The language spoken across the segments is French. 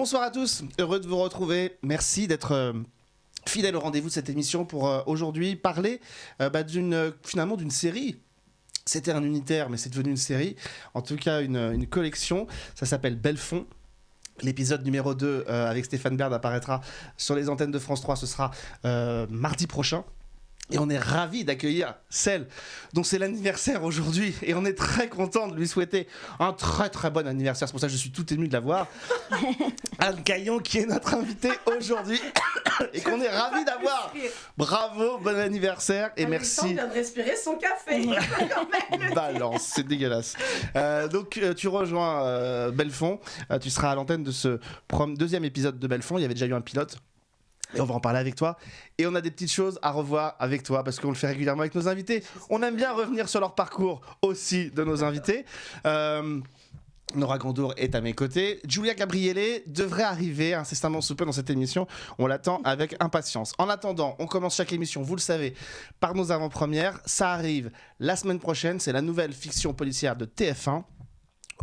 Bonsoir à tous, heureux de vous retrouver. Merci d'être fidèles au rendez-vous de cette émission pour aujourd'hui parler finalement d'une série. C'était un unitaire, mais c'est devenu une série. En tout cas, une collection. Ça s'appelle Belfond. L'épisode numéro 2 avec Stéphane Bern apparaîtra sur les antennes de France 3. Ce sera mardi prochain. Et on est ravis d'accueillir celle dont c'est l'anniversaire aujourd'hui. Et on est très content de lui souhaiter un très très bon anniversaire. C'est pour ça que je suis tout ému de la voir. Anne Caillon qui est notre invitée aujourd'hui et qu'on est ravis d'avoir. Bravo, bon anniversaire et merci. Alexandre vient de respirer son café. Balance, c'est dégueulasse. Donc tu rejoins Belfond. Tu seras à l'antenne de ce deuxième épisode de Belfond. Il y avait déjà eu un pilote. Et on va en parler avec toi. Et on a des petites choses à revoir avec toi parce qu'on le fait régulièrement avec nos invités. On aime bien revenir sur leur parcours aussi de nos invités. Nora Gandour est à mes côtés. Giulia Gabriele devrait arriver incessamment sous peu dans cette émission. On l'attend avec impatience. En attendant, on commence chaque émission, vous le savez, par nos avant-premières. Ça arrive la semaine prochaine. C'est la nouvelle fiction policière de TF1.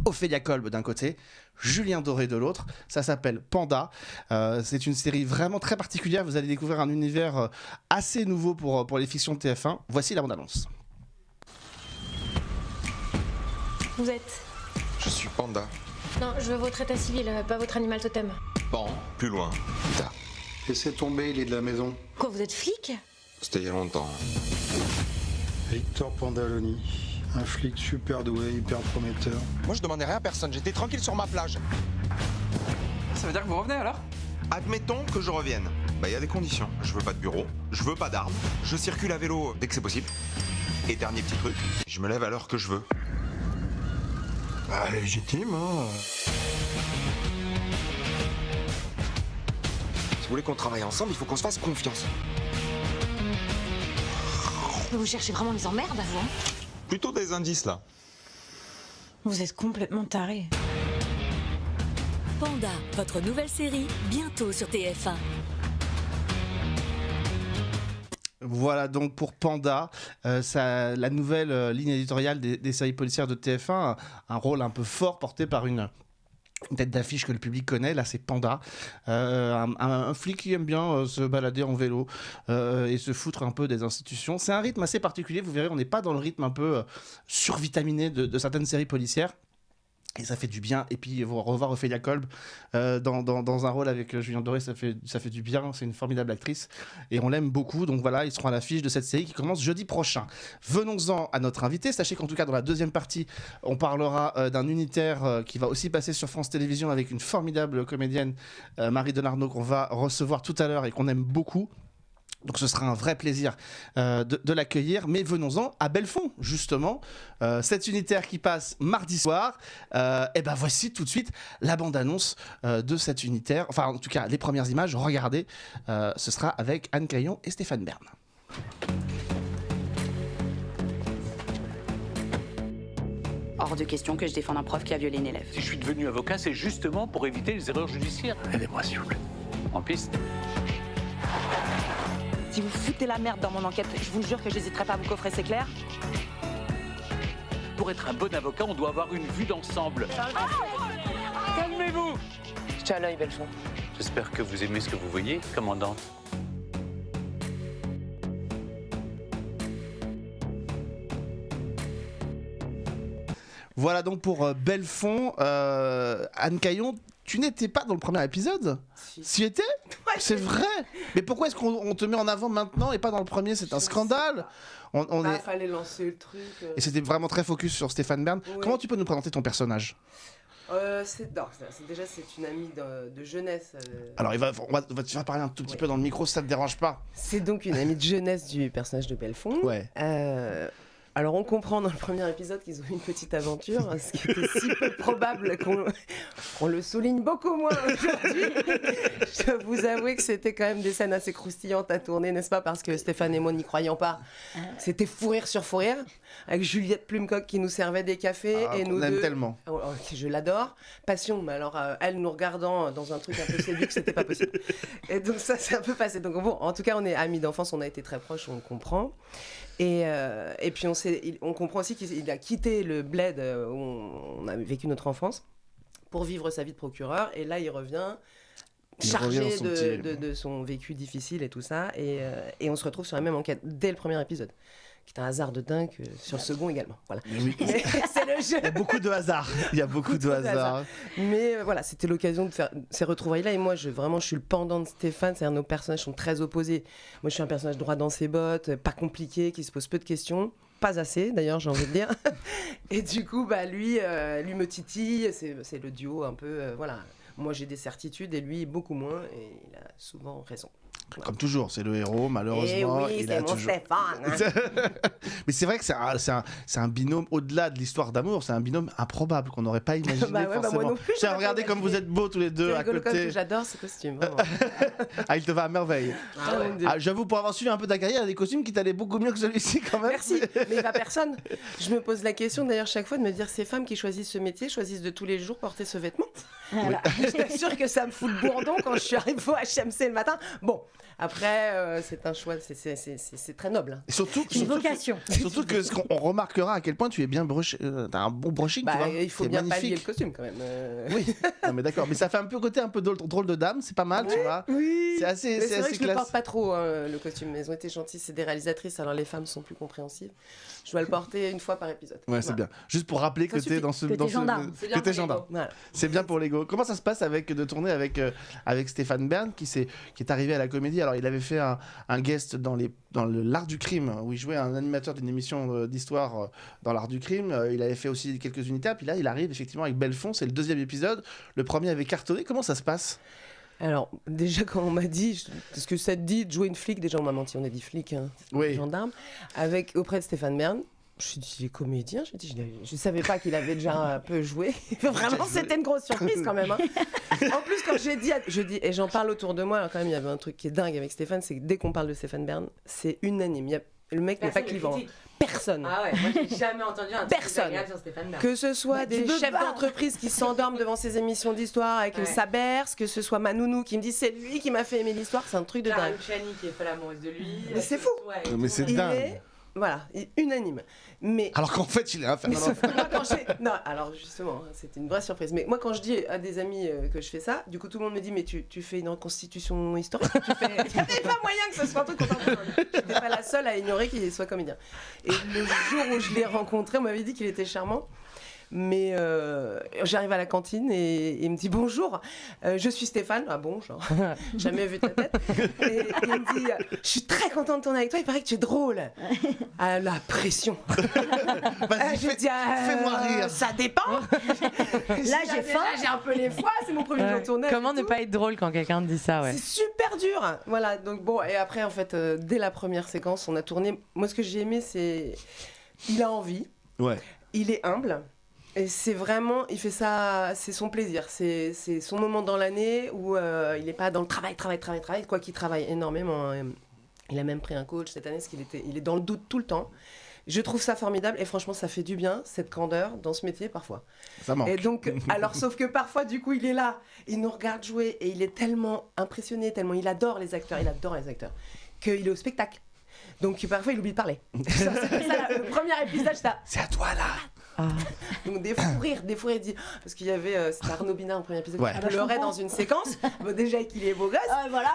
Ophélia Kolb d'un côté, Julien Doré de l'autre. Ça s'appelle Panda. C'est une série vraiment très particulière. Vous allez découvrir un univers assez nouveau pour les fictions de TF1. Voici la bande-annonce. Vous êtes... Je suis Panda. Non, je veux votre état civil, pas votre animal totem. Pan, plus loin, plus tard. Laissez tomber, il est de la maison. Quoi, vous êtes flic? C'était il y a longtemps. Victor Pandaloni, un flic super doué, hyper prometteur. Moi je demandais rien à personne, j'étais tranquille sur ma plage. Ça veut dire que vous revenez alors? Admettons que je revienne. Bah y a des conditions. Je veux pas de bureau, je veux pas d'armes, je circule à vélo dès que c'est possible. Et dernier petit truc, je me lève à l'heure que je veux. Ah, légitime, hein. Si vous voulez qu'on travaille ensemble, il faut qu'on se fasse confiance. Vous cherchez vraiment les emmerdes à vous, hein? Plutôt des indices là. Vous êtes complètement taré. Panda, votre nouvelle série, bientôt sur TF1. Voilà donc pour Panda, la nouvelle ligne éditoriale des séries policières de TF1, un rôle un peu fort porté par une tête d'affiche que le public connaît. Là c'est Panda, un flic qui aime bien se balader en vélo et se foutre un peu des institutions. C'est un rythme assez particulier, vous verrez, on n'est pas dans le rythme un peu survitaminé de certaines séries policières. Et ça fait du bien. Et puis revoir Ophélia Kolb dans un rôle avec Julien Doré, ça fait du bien. C'est une formidable actrice et on l'aime beaucoup. Donc voilà, ils seront à l'affiche de cette série qui commence jeudi prochain. Venons-en à notre invité. Sachez qu'en tout cas dans la deuxième partie, on parlera d'un unitaire qui va aussi passer sur France Télévisions avec une formidable comédienne, Marie Denarnaud, qu'on va recevoir tout à l'heure et qu'on aime beaucoup. Donc ce sera un vrai plaisir de l'accueillir. Mais venons-en à Belfond, justement. Cet unitaire qui passe mardi soir. Et ben voici tout de suite la bande-annonce de cet unitaire. Enfin, en tout cas, les premières images. Regardez, ce sera avec Anne Caillon et Stéphane Bern. Hors de question que je défende un prof qui a violé une élève. Si je suis devenu avocat, c'est justement pour éviter les erreurs judiciaires. Aidez-moi s'il vous plaît. En piste. Si vous foutez la merde dans mon enquête, je vous jure que j'hésiterai pas à vous coffrer, c'est clair? Pour être un bon avocat, on doit avoir une vue d'ensemble. Calmez-vous! Je tiens à l'œil, Belfond. J'espère que vous aimez ce que vous voyez, commandante. Voilà donc pour Belfond. Anne Caillon, tu n'étais pas dans le premier épisode? Si étais? Ouais, c'est vrai. Mais pourquoi est-ce qu'on te met en avant maintenant et pas dans le premier? C'est un scandale. Fallait lancer le truc. Et c'était vraiment très focus sur Stéphane Bern. Oui. Comment tu peux nous présenter ton personnage? C'est une amie de jeunesse. Alors tu vas parler un tout petit peu dans le micro si ça te dérange pas. C'est donc une amie de jeunesse du personnage de Belfond. Ouais. Alors on comprend dans le premier épisode qu'ils ont eu une petite aventure, ce qui était si peu probable qu'on le souligne beaucoup moins aujourd'hui. Je vous avoue que c'était quand même des scènes assez croustillantes à tourner, n'est-ce pas? Parce que Stéphane et moi n'y croyons pas. C'était fou rire sur fou rire, avec Juliette Plumcock qui nous servait des cafés. Et nous on aime deux... tellement. Je l'adore. Passion, mais alors elle nous regardant dans un truc un peu séduit, c'était pas possible. Et donc ça c'est un peu passé. Donc bon, en tout cas on est amis d'enfance, on a été très proches, on le comprend. Et puis on comprend aussi qu'il a quitté le bled où on a vécu notre enfance pour vivre sa vie de procureur. Et là, il revient Il chargé revient dans son petit- de son vécu difficile et tout ça. Et on se retrouve sur la même enquête dès le premier épisode. Qui est un hasard de dingue sur le second également. Voilà. Mais oui. Mais c'est le jeu. Il y a beaucoup de hasard. Il y a beaucoup de hasard. Mais voilà, c'était l'occasion de faire ces retrouvailles-là. Et moi, je suis le pendant de Stéphane. C'est-à-dire nos personnages sont très opposés. Moi, je suis un personnage droit dans ses bottes, pas compliqué, qui se pose peu de questions. Pas assez, d'ailleurs, j'ai envie de dire. Et du coup, lui me titille. C'est le duo un peu... voilà. Moi, j'ai des certitudes et lui, beaucoup moins. Et il a souvent raison. Comme toujours, c'est le héros, malheureusement. Et oui, il c'est a mon toujours... Stéphane. Mais c'est vrai que c'est un binôme, au-delà de l'histoire d'amour, c'est un binôme improbable qu'on n'aurait pas imaginé Bah ouais, forcément. moi non plus, Tiens, j'aurais regardez pas comme vous imaginé. êtes beaux tous les deux C'est à rigolo comme côté. tout, j'adore ces costumes, vraiment. Ah, il te va à merveille. Ah, mon Dieu. Ah, j'avoue, pour avoir suivi un peu ta carrière, il y a des costumes qui t'allaient beaucoup mieux que celui-ci quand même. Merci, mais il va personne. Je me pose la question d'ailleurs chaque fois de me dire ces femmes qui choisissent ce métier choisissent de tous les jours porter ce vêtement. Voilà. Je t'assure que ça me fout le bourdon quand je suis arrivée au HMC le matin. Bon, après, c'est un choix, c'est très noble. Hein. Et surtout, Une vocation. surtout que ce qu'on remarquera à quel point tu es bien brushé, t'as un bon brushing, tu vois. Il faut C'est bien magnifique. pallier le costume quand même. Oui, non, mais d'accord, mais ça fait un peu côté un peu drôle de dame, c'est pas mal, tu vois. Oui. C'est assez, Mais c'est c'est vrai assez que je le classe. porte pas trop le costume. Elles ont été gentilles, c'est des réalisatrices, alors les femmes sont plus compréhensives. Je dois le porter une fois par épisode. Ouais, c'est Voilà. bien. Juste pour rappeler Ça que t'es suffit. dans ce, Que dans t'es ce, gendarme. C'est que bien t'es pour gendarme. l'ego. Voilà. C'est bien pour l'ego. Comment ça se passe de tourner avec Stéphane Bern qui est arrivé à la comédie. Alors il avait fait un guest dans l'art du crime où il jouait un animateur d'une émission d'histoire dans l'art du crime. Il avait fait aussi quelques unités. Puis là il arrive effectivement avec Belfond. C'est le 2e épisode. Le premier avait cartonné. Comment ça se passe? Alors, déjà, quand on m'a dit, ce que ça te dit de jouer une flic, déjà on m'a menti, on a dit flic, hein, Oui. gendarme, auprès de Stéphane Bern. Je me suis dit, il est comédien. Je savais pas qu'il avait déjà un peu joué. Vraiment, c'était une grosse surprise quand même. Hein. En plus, quand je dis, et j'en parle autour de moi, alors quand même, il y avait un truc qui est dingue avec Stéphane, c'est que dès qu'on parle de Stéphane Bern, c'est unanime. Le mec n'est pas clivant. Personne. Ah ouais, moi j'ai jamais entendu un truc Personne. agréable sur Stéphane Bern. Que ce soit Mais tu des peux chefs pas. d'entreprise qui s'endorment devant ces émissions d'histoire avec Ouais. sa berce, que ce soit ma nounou qui me dit c'est lui qui m'a fait aimer l'histoire, c'est un truc de Clara dingue. Luciani qui est folle amoureuse de lui. Mais c'est fou. Ouais, Non, mais c'est Il dingue. est, voilà, unanime. Mais Alors qu'en fait il est Mais infernal. sauf que moi, quand non, alors justement, hein, c'était une vraie surprise. Mais moi, quand je dis à des amis que je fais ça, du coup, tout le monde me dit, mais tu fais une reconstitution historique. Il n'y avait pas moyen que ce soit un truc contemporain. Je n'étais pas la seule à ignorer qu'il soit comédien. Et le jour où je l'ai rencontré, on m'avait dit qu'il était charmant. Mais j'arrive à la cantine et il me dit bonjour, je suis Stéphane. Ah bon, genre, jamais vu ta tête. Et il me dit, je suis très contente de tourner avec toi, il paraît que tu es drôle. Ah, la pression. Vas-y, J'ai dit, fais-moi rire. ça dépend. Là, j'ai faim. Là, j'ai un peu les foies, c'est mon premier jour de tournage. Comment et ne tout. pas être drôle quand quelqu'un te dit ça, ouais. C'est super dur. Voilà, donc bon, et après, en fait, dès la première séquence, on a tourné. Moi, ce que j'ai aimé, c'est. Il a envie, Ouais. il est humble. Et c'est vraiment, il fait ça, c'est son plaisir, c'est son moment dans l'année où il n'est pas dans le travail, quoi qu'il travaille énormément. Il a même pris un coach cette année parce il est dans le doute tout le temps. Je trouve ça formidable et franchement, ça fait du bien, cette candeur dans ce métier parfois. Ça manque. Et donc, alors, sauf que parfois, du coup, il est là, il nous regarde jouer et il est tellement impressionné, tellement il adore les acteurs, qu'il est au spectacle. Donc, parfois, il oublie de parler. Ça, le premier épisode, j'étais là, C'est à toi là. donc des fous rires, il dit parce qu'il y avait c'était Arnaud Binard au premier épisode Ouais. qui Ah bah, je pleurait comprends. dans une séquence. Bon, déjà qu'il est beau gosse. Ah, voilà.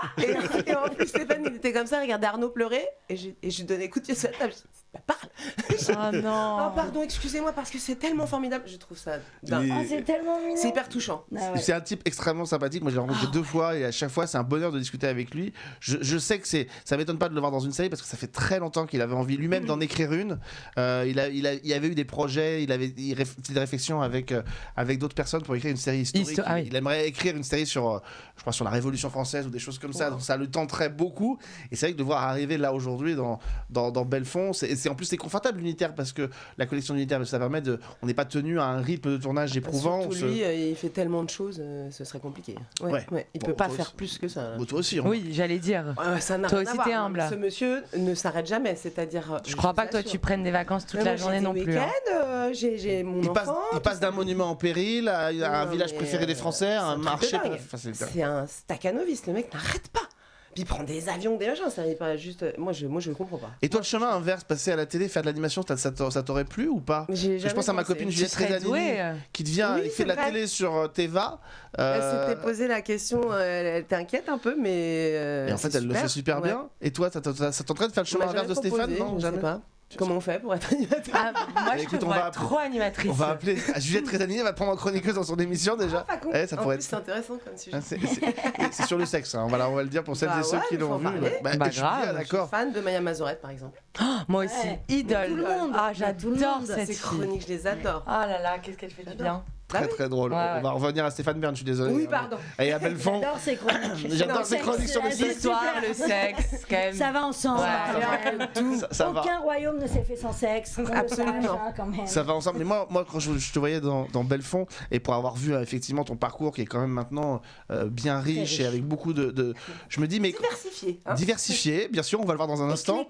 Et en plus Stéphane il était comme ça, regardait Arnaud pleurer et je lui donnais coup de pied sur la table. Je dis, bah, parle. Oh non. Oh pardon, excusez-moi parce que c'est tellement formidable. Je trouve ça dingue. Et- Ah, c'est tellement mignon. C'est hyper touchant. Ah ouais. C'est un type extrêmement sympathique. Moi, je l'ai rencontré 2 fois et à chaque fois, c'est un bonheur de discuter avec lui. Je sais que ça m'étonne pas de le voir dans une série parce que ça fait très longtemps qu'il avait envie lui-même d'en écrire une. Il avait eu des projets, il fait des réflexions avec d'autres personnes pour écrire une série historique. Ah oui. Il aimerait écrire une série sur, je crois, sur la Révolution française ou des choses comme ça. Donc ça le tenterait beaucoup. Et c'est vrai que de voir arriver là aujourd'hui dans Belfond, c'est en plus c'est confortable l'unitaire parce que la collection d'unitaire, ça permet on n'est pas tenu à un rythme de tournage éprouvant. Surtout lui, il fait tellement de choses, ce serait compliqué. Ouais. Il Bon, peut pas toi faire aussi. plus que ça. Là. Bon, toi aussi. Oui, j'allais dire. Ça n'a Toi rien à aussi, voir, t'es hein. humble. Ce monsieur ne s'arrête jamais, c'est-à-dire. Je crois pas que toi tu prennes des vacances toute la journée non plus. Hein. J'ai mon Il enfant. passe d'un monument en péril à un Non, village mais, préféré des Français, à un c'est un truc marché. de dingue. Enfin, C'est un stacanoviste, le mec n'arrête pas. Puis prendre des avions, des machins, ça n'est pas juste. Moi, je comprends pas. Et toi, le chemin inverse, passer à la télé, faire de l'animation, ça t'aurait plu ou pas? Je pense à ma copine Juliette Rezanini qui devient, Oui, fait de la vrai. télé sur Teva. Elle s'était posé la question, elle t'inquiète un peu, mais. Et en fait, elle le fait super bien. Et toi, ça t'entraîne de faire le chemin inverse de Stéphane? Non, je sais pas. Comment on fait pour être animateur? Moi, je te vois trop animatrice. On va appeler Juliette Rezanini, elle va prendre en chroniqueuse dans son émission déjà. Ça pourrait être. C'est intéressant comme sujet. C'est sur le sexe, hein. On va le dire pour celles et ceux qui l'ont vu. Bah, grave. D'accord. Je suis fan de Maya Mazorette, par exemple. Moi aussi, idole. Tout le monde. Ah, Tout le j'adore monde. cette Ses fille. chroniques, je les adore. Ah là là, qu'est-ce qu'elle fait du bien. Très très drôle. Ouais, On va revenir à Stéphane Bern, je suis désolé. Oui, pardon. Et à Belfond. J'adore ces chroniques. J'adore ces chroniques sur le sexe. L'histoire, le sexe, quand même. Ça va ensemble. Ouais. Ça va. Aucun royaume ne s'est fait sans sexe. Absolument. Quand même. Ça va ensemble. Mais moi quand je te voyais dans Belfond, et pour avoir vu effectivement ton parcours qui est quand même maintenant bien riche et avec beaucoup de. Je me dis, mais. Diversifié. Diversifié, bien sûr, on va le voir dans un instant.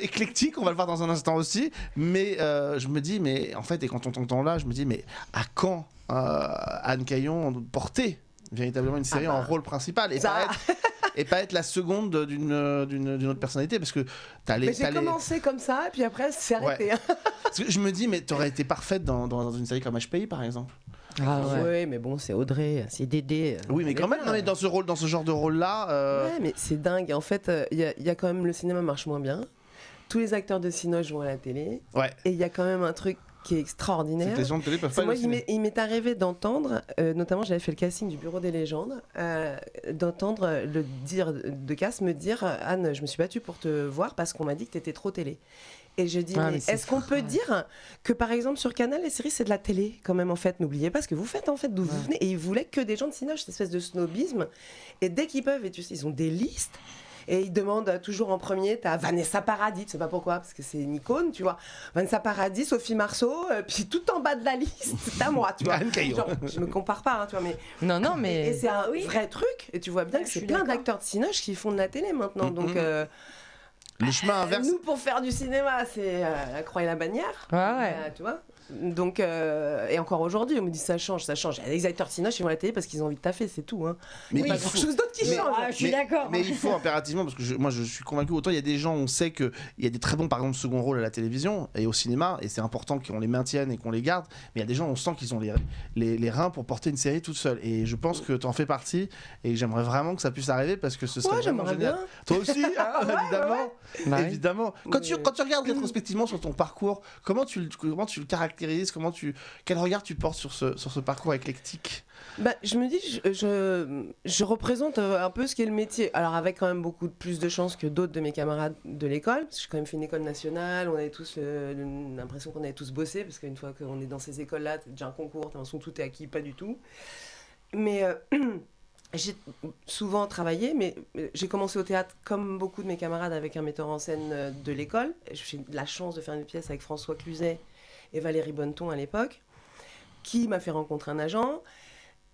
Éclectique, on va le voir dans un instant aussi. Mais je me dis, mais en fait, et quand on t'entend là, je me dis, mais à quand Anne Caillon porter véritablement une série en rôle principal et pas être la seconde d'une autre personnalité, parce que j'ai commencé comme ça et puis après c'est arrêté. Ouais. Parce que je me dis, mais t'aurais été parfaite dans une série comme HPI par exemple. Ah ouais. Oui, mais bon, c'est Audrey, c'est Dédé. Oui, mais quand même, on est dans ce genre de rôle-là. Ouais, mais c'est dingue. En fait, il y a quand même, le cinéma marche moins bien. Tous les acteurs de Cinoche vont à la télé. Ouais. Et il y a quand même un truc qui est extraordinaire. C'est que les gens de télé peuvent pas Moi, le il m'est arrivé d'entendre, notamment j'avais fait le casting du Bureau des légendes, d'entendre le dire de Cass me dire, Anne, je me suis battue pour te voir parce qu'on m'a dit que t'étais trop télé. Et je dis, mais est-ce qu'on peut dire que par exemple sur Canal, les séries c'est de la télé quand même en fait? N'oubliez pas ce que vous faites en fait, d'où vous venez. Et ils voulaient que des gens de Cinoche, cette espèce de snobisme. Et dès qu'ils peuvent, et tu sais, ils ont des listes. Et ils demandent toujours en premier, t'as Vanessa Paradis, tu sais pas pourquoi, parce que c'est une icône, tu vois. Vanessa Paradis, Sophie Marceau, puis tout en bas de la liste, t'as moi, tu vois. Genre, je me compare pas, hein, tu vois, mais. Non, mais. Et c'est un vrai truc, et tu vois bien que c'est plein d'acteurs de Cinoche qui font de la télé maintenant, donc. Le chemin inverse. Nous, pour faire du cinéma, c'est la croix et la bannière. Ouais. Tu vois. Donc, et encore aujourd'hui, on me dit ça change. Il y a des acteurs de Cinoche qui vont à la télé parce qu'ils ont envie de taffer, c'est tout. Hein. Mais il y a pas grand-chose d'autre qui change. Je suis d'accord. Mais il faut impérativement, parce que moi je suis convaincu, autant il y a des gens, on sait qu'il y a des très bons, par exemple, second rôles à la télévision et au cinéma, et c'est important qu'on les maintienne et qu'on les garde, mais il y a des gens, on sent qu'ils ont les reins pour porter une série toute seule. Et je pense que tu en fais partie, et j'aimerais vraiment que ça puisse arriver, parce que ce serait vraiment génial. Bien. Toi aussi, hein, évidemment. Bah oui. Évidemment. Quand tu regardes rétrospectivement sur ton parcours, comment tu le caractérises, quel regard tu portes sur ce parcours éclectique? Je me dis, je représente un peu ce qu'est le métier. Alors avec quand même beaucoup plus de chance que d'autres de mes camarades de l'école, parce que j'ai quand même fait une école nationale, on avait tous l'impression qu'on avait tous bossé, parce qu'une fois qu'on est dans ces écoles-là, t'as déjà un concours, t'as l'impression que tout est acquis, pas du tout. Mais j'ai souvent travaillé, mais j'ai commencé au théâtre comme beaucoup de mes camarades avec un metteur en scène de l'école. J'ai eu la chance de faire une pièce avec François Cluzet et Valérie Bonneton à l'époque, qui m'a fait rencontrer un agent.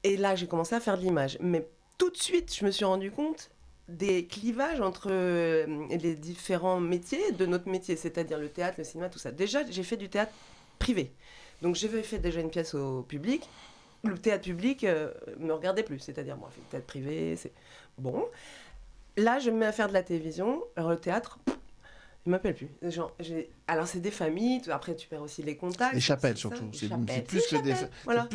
Et là, j'ai commencé à faire de l'image. Mais tout de suite, je me suis rendu compte des clivages entre les différents métiers de notre métier, c'est-à-dire le théâtre, le cinéma, tout ça. Déjà, j'ai fait du théâtre privé. Donc, j'avais fait déjà une pièce au public. Le théâtre public me regardait plus. C'est-à-dire, moi, le théâtre privé, c'est... Bon. Là, je me mets à faire de la télévision. Alors, le théâtre... Ils m'appellent plus. Alors c'est des familles, après tu perds aussi les contacts. Les chapelles surtout. C'est plus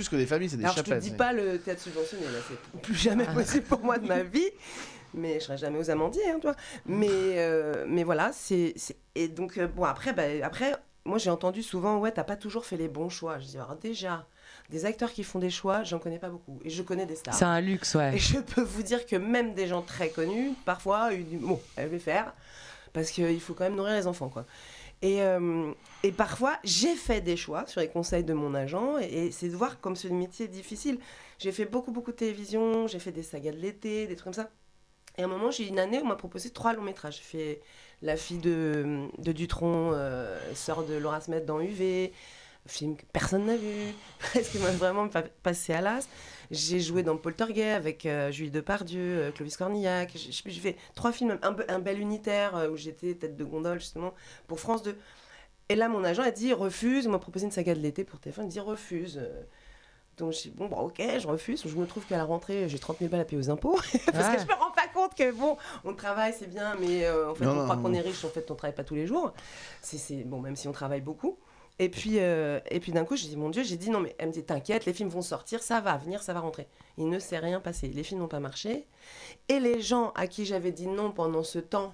que des familles, c'est des chapelles. Alors je te dis pas le théâtre subventionné, là c'est plus jamais possible pour moi de ma vie. Mais je serai jamais aux Amandiers, hein, toi. Mais voilà, et donc bon après moi j'ai entendu souvent t'as pas toujours fait les bons choix. Je dis alors déjà des acteurs qui font des choix, j'en connais pas beaucoup et je connais des stars. C'est un luxe, ouais. Et je peux vous dire que même des gens très connus, parfois elle va faire. Parce qu'il faut quand même nourrir les enfants, quoi. Et parfois, j'ai fait des choix sur les conseils de mon agent, et c'est de voir comme ce métier est difficile. J'ai fait beaucoup de télévision, j'ai fait des sagas de l'été, des trucs comme ça. Et à un moment, j'ai eu une année où on m'a proposé 3 longs métrages. J'ai fait La fille de Dutronc, sœur de Laura Smet dans UV, film que personne n'a vu, parce qu'il m'a vraiment passé à l'as. J'ai joué dans Poltergeist avec Julie Depardieu, Clovis Cornillac. J'ai fait 3 films, un bel unitaire où j'étais tête de gondole justement pour France 2. Et là, mon agent a dit refuse. Il m'a proposé une saga de l'été pour TF1. Il dit refuse. Donc j'ai dit ok, je refuse. Je me trouve qu'à la rentrée, j'ai 30 000 balles à payer aux impôts parce que je me rends pas compte que bon, on travaille, c'est bien, mais en fait, on croit qu'on est riche. En fait, on travaille pas tous les jours. C'est bon, même si on travaille beaucoup. Et puis d'un coup, j'ai dit, mon Dieu, j'ai dit non, mais elle me dit, t'inquiète, les films vont sortir, ça va venir, ça va rentrer. Il ne s'est rien passé. Les films n'ont pas marché. Et les gens à qui j'avais dit non pendant ce temps,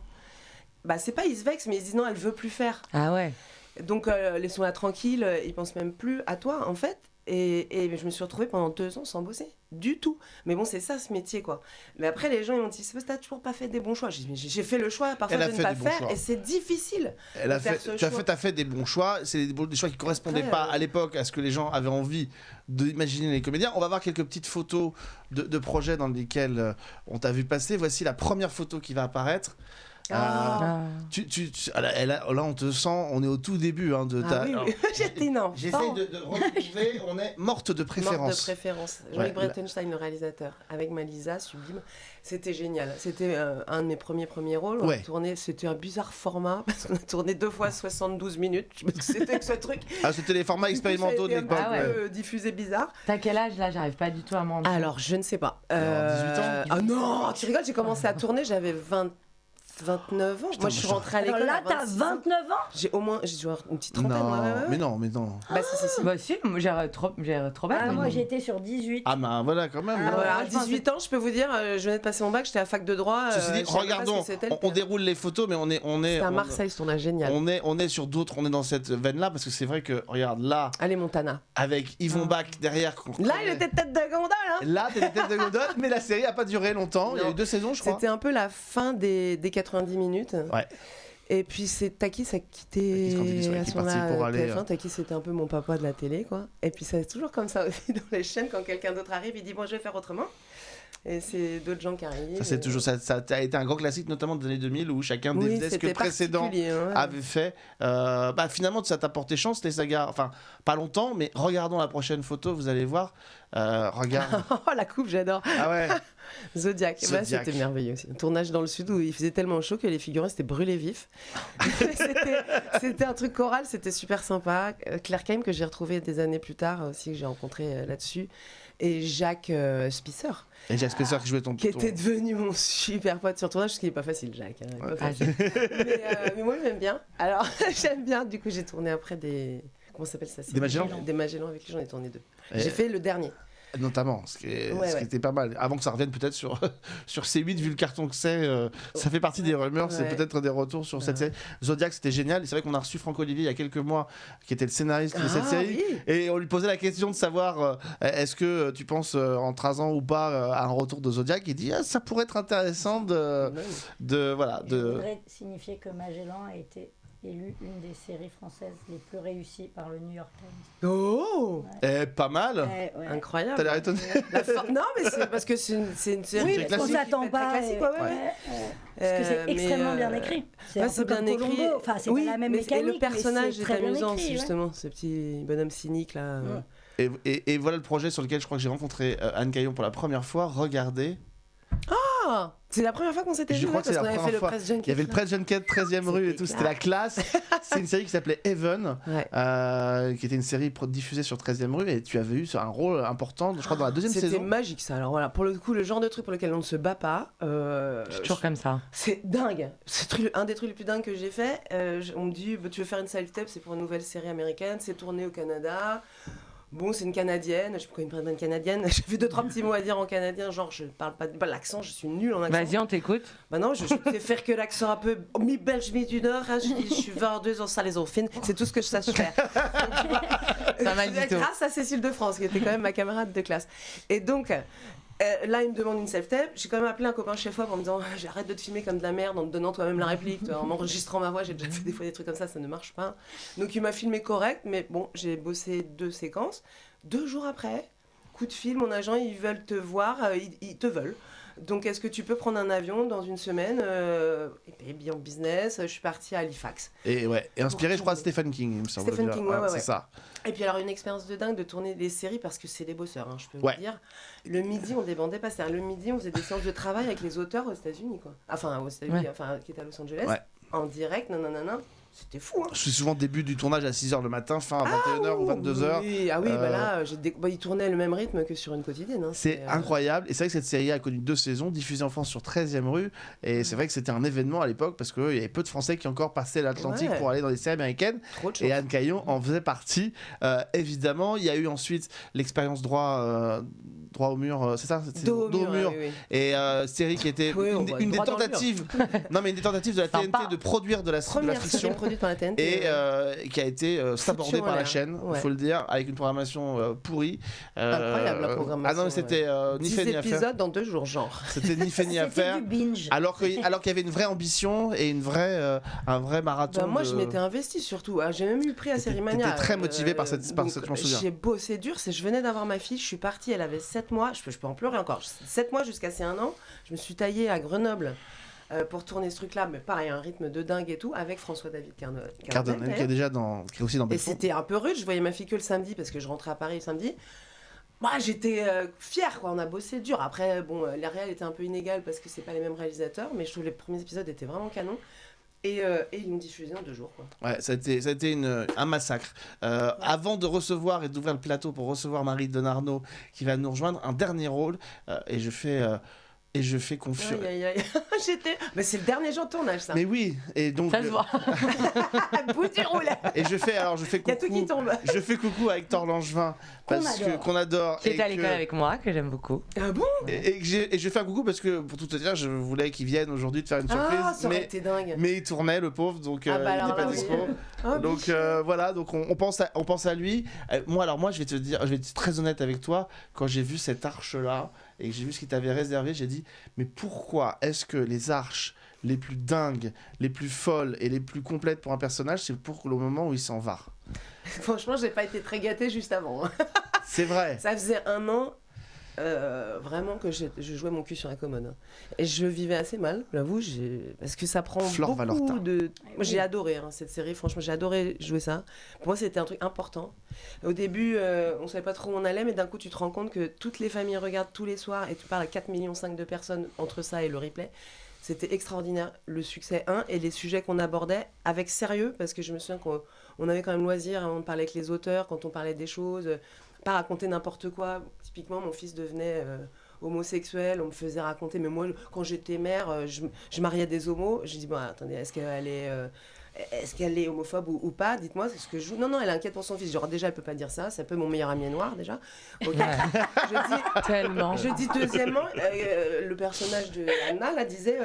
bah, c'est pas ils se vexent, mais ils disent non, elle veut plus faire. Ah ouais. Donc, laissons-la tranquille, ils pensent même plus à toi, en fait. Et je me suis retrouvée pendant 2 ans sans bosser, du tout. Mais bon, c'est ça ce métier, quoi. Mais après, les gens ils m'ont dit, c'est parce que t'as toujours pas fait des bons choix. J'ai fait le choix parfois de ne pas faire, et c'est difficile. T'as fait des bons choix. C'est des choix qui correspondaient pas à l'époque à ce que les gens avaient envie d'imaginer les comédiens. On va voir quelques petites photos de projets dans lesquels on t'a vu passer. Voici la première photo qui va apparaître. Là, on te sent, on est au tout début de ta. Oui. J'étais énorme. J'essaye de retrouver. On est morte de préférence. Morte de préférence. Jean-Luc Breitenstein, le réalisateur, avec Malisa, sublime. C'était génial. C'était un de mes premiers rôles. On a tourné, c'était un bizarre format parce qu'on a tourné 2 fois 72 minutes. C'était que ce truc. Ah, c'était les formats expérimentaux de l'époque. Diffusé bizarre. T'as quel âge là? J'arrive pas du tout à m'en. Alors, je ne sais pas. 18 ans. Ah non, tu rigoles, j'ai commencé à tourner, j'avais 29 ans. Putain, moi, je suis rentrée à l'école. Là, t'as 29 ans. J'ai dû avoir une petite trentaine. Mais non. Bah, si. Bah, si, moi, j'ai trop bête. Ah, moi, j'étais sur 18. Ah, bah, voilà, quand même. À 18 ans, je peux vous dire, je venais de passer mon bac, j'étais à fac de droit. Ceci dit, regardons, on déroule les photos, mais on est. C'est à Marseille, ce tournage génial. On est sur d'autres, on est dans cette veine-là, parce que c'est vrai que, regarde, là. Allez, Montana. Avec Yvon Bach derrière. Là, il était tête de gondole. Là, t'étais tête de gondole, mais la série a pas duré longtemps. Il y a eu 2 saisons, je crois. C'était un peu la fin des 90 minutes. Ouais. Et puis c'est Takis a quitté à ce moment-là TF1. Takis c'était un peu mon papa de la télé, quoi. Et puis c'est toujours comme ça aussi dans les chaînes, quand quelqu'un d'autre arrive, il dit bon, je vais faire autrement. Et c'est d'autres gens qui arrivent. Ça, c'est toujours, ça a été un grand classique, notamment des années 2000, où chacun défaisait ce que le précédent avait fait. Finalement, ça t'a porté chance, les sagas. Enfin, pas longtemps, mais regardons la prochaine photo, vous allez voir. Regarde. Oh, la coupe, j'adore. Ah ouais. Zodiac. Bah, c'était merveilleux aussi. Un tournage dans le sud où il faisait tellement chaud que les figurants s'étaient brûlés vifs. C'était un truc choral, c'était super sympa. Claire Kaim, que j'ai retrouvé des années plus tard aussi, que j'ai rencontré là-dessus. Et Jacques Spisser. Et Jacques Spisser qui jouait qui était devenu mon super pote sur tournage, ce qui n'est pas facile, Jacques. Mais moi, j'aime bien. Alors, j'aime bien. Du coup, j'ai tourné après des... Comment ça s'appelle ça? Des Magellans. Des Magellans, avec qui j'en ai tourné 2. J'ai fait le dernier. Notamment, ce qui était pas mal. Avant que ça revienne peut-être sur C8, vu le carton que c'est, ça fait partie des rumeurs, c'est peut-être des retours sur cette série. Zodiac, c'était génial. C'est vrai qu'on a reçu Franck Olivier il y a quelques mois, qui était le scénariste de cette série, et on lui posait la question de savoir est-ce que tu penses en 13 ans ou pas à un retour de Zodiac. Il dit ça pourrait être intéressant Je voudrais signifier que Magellan a été élu une des séries françaises les plus réussies par le New York Times. Oh pas mal. Incroyable. T'as l'air étonné. Non, mais c'est parce que c'est une série oui, parce qu'on s'attend pas. Classique, parce que c'est extrêmement bien écrit. C'est un peu bien comme écrit. Colombo. Enfin, c'est pas la même mécanique. Et le personnage est amusant, écrit, justement, ce petit bonhomme cynique là. Et voilà le projet sur lequel je crois que j'ai rencontré Anne Caillon pour la première fois. Regardez. Ah, c'est la première fois qu'on s'était vu. Je crois que c'est la première fois. Il y avait le Press Junket 13e rue et tout, c'était la classe. C'est une série qui s'appelait Heaven, qui était une série diffusée sur 13e rue, et tu avais eu un rôle important, je crois, dans la 2e saison. C'était magique ça. Alors voilà, pour le coup, le genre de truc pour lequel on ne se bat pas. C'est toujours comme ça. C'est dingue. C'est un des trucs les plus dingues que j'ai fait. On me dit, tu veux faire une self-tape, c'est pour une nouvelle série américaine, c'est tourné au Canada. Bon, c'est une Canadienne, je sais pas pourquoi une Canadienne. J'ai fait 2-3 petits mots à dire en canadien, genre je parle pas l'accent, je suis nulle en accent. Vas-y, on t'écoute. Bah non, je sais faire que l'accent un peu mi-belge, mi-du Nord. Hein, je suis vendeuse en salles aux fines, c'est tout ce que je sais faire. Ça m'a dit tout. Grâce à Cécile de France, qui était quand même ma camarade de classe. Et donc... là, il me demande une self-tape. J'ai quand même appelé un copain chef-op en me disant j'arrête de te filmer comme de la merde en te donnant toi-même la réplique, en m'enregistrant ma voix. J'ai déjà fait des fois des trucs comme ça ne marche pas. Donc il m'a filmé correct, mais bon, j'ai bossé 2 séquences. 2 jours après, coup de fil, mon agent, ils veulent te voir, ils te veulent. Donc est-ce que tu peux prendre un avion dans une semaine et bien en business, je suis partie à Halifax. Et inspiré, je crois, de Stephen King, il me semble. Stephen King, ouais. C'est ça. Et puis alors une expérience de dingue de tourner des séries parce que c'est des bosseurs, hein, je peux vous dire. Le midi, on débandait pas, c'est-à-dire le midi, on faisait des séances de travail avec les auteurs aux États-Unis, quoi. Enfin, aux États-Unis, qui étaient à Los Angeles, en direct, non. C'était fou. Hein. Je suis souvent début du tournage à 6h le matin, fin à 21h ou 22h. Oui. Ah oui, bah là, il tournait le même rythme que sur une quotidienne. Hein. C'est incroyable. Et c'est vrai que cette série a connu 2 saisons, diffusée en France sur 13e rue. Et c'est vrai que c'était un événement à l'époque parce qu'il y avait peu de Français qui encore passaient l'Atlantique pour aller dans les séries américaines. Et Anne Caillon en faisait partie. Évidemment, il y a eu ensuite l'expérience droit au mur, c'est ça? Dos au mur. Oui. Et série qui était une des tentatives. Non, mais une des tentatives de la TNT de produire de la fiction. Par la TNT, et qui a été sabordée par la chaîne, il faut le dire, avec une programmation pourrie. Incroyable la programmation. Ah non, mais c'était ni fait ni à faire. 10 épisodes dans 2 jours, genre. C'était ni fait ni à faire. Du binge. Alors qu'il y avait une vraie ambition et un vrai marathon. Moi, je m'étais investie surtout. J'ai même eu prix à Série Mania. J'étais très motivée par cette, je m'en souviens. J'ai bossé dur. Je venais d'avoir ma fille, je suis partie, elle avait 7 mois. Je peux en pleurer encore. 7 mois jusqu'à ses 1 an. Je me suis taillée à Grenoble. Pour tourner ce truc-là, mais pareil, un rythme de dingue et tout, avec François-David Cardonnel, qui est déjà qui est aussi dans Belfond. Et c'était un peu rude, je voyais ma fille que le samedi, parce que je rentrais à Paris le samedi. Moi, j'étais fière, quoi, on a bossé dur. Après, bon, la réal était un peu inégale, parce que c'est pas les mêmes réalisateurs, mais je trouve les premiers épisodes étaient vraiment canons. Et ils l'ont diffusé en 2 jours. Quoi. Ouais, ça a été un massacre. Avant de recevoir et d'ouvrir le plateau pour recevoir Marie Denarnaud, qui va nous rejoindre, un dernier rôle, et je fais confiance. Mais c'est le dernier jour de tournage, ça. Mais oui, et donc. Ça se voit. Bout du roule. Et je fais coucou. Il y a tout qui tombe. Je fais coucou à Hector Langevin qu'on adore. Qui était à l'école avec moi, que j'aime beaucoup. Ah bon? Et je fais un coucou parce que pour tout te dire, je voulais qu'il vienne aujourd'hui te faire une surprise. Ah, ça aurait été dingue. Mais il tournait, le pauvre, donc il n'était pas dispo. Donc voilà, donc on pense à lui. Moi, je vais être très honnête avec toi. Quand j'ai vu cette arche là et que j'ai vu ce qu'il t'avait réservé, j'ai dit mais pourquoi est-ce que les arches les plus dingues, les plus folles et les plus complètes pour un personnage, c'est pour le moment où il s'en va? Franchement, j'ai pas été très gâtée juste avant. C'est vrai. Ça faisait 1 an vraiment que je jouais mon cul sur la commode. Et je vivais assez mal, j'avoue, parce que ça prend beaucoup de... Moi, j'ai adoré cette série, franchement, j'ai adoré jouer ça. Pour moi, c'était un truc important. Au début, on savait pas trop où on allait, mais d'un coup, tu te rends compte que toutes les familles regardent tous les soirs, et tu parles à 4,5 millions de personnes entre ça et le replay. C'était extraordinaire, le succès, et les sujets qu'on abordait avec sérieux, parce que je me souviens qu'on avait quand même loisir, on parlait avec les auteurs, quand on parlait des choses, pas raconter n'importe quoi. Typiquement, mon fils devenait homosexuel, on me faisait raconter, mais moi, quand j'étais mère, je mariais des homos, je dis, bon, attendez, est-ce qu'elle est homophobe ou pas? Dites-moi, c'est ce que je joue. Non, elle est inquiète pour son fils. Genre, déjà, elle peut pas dire ça. C'est un peu mon meilleur ami noir, déjà. Okay. Tellement. Je dis deuxièmement, le personnage de Anna, là, disait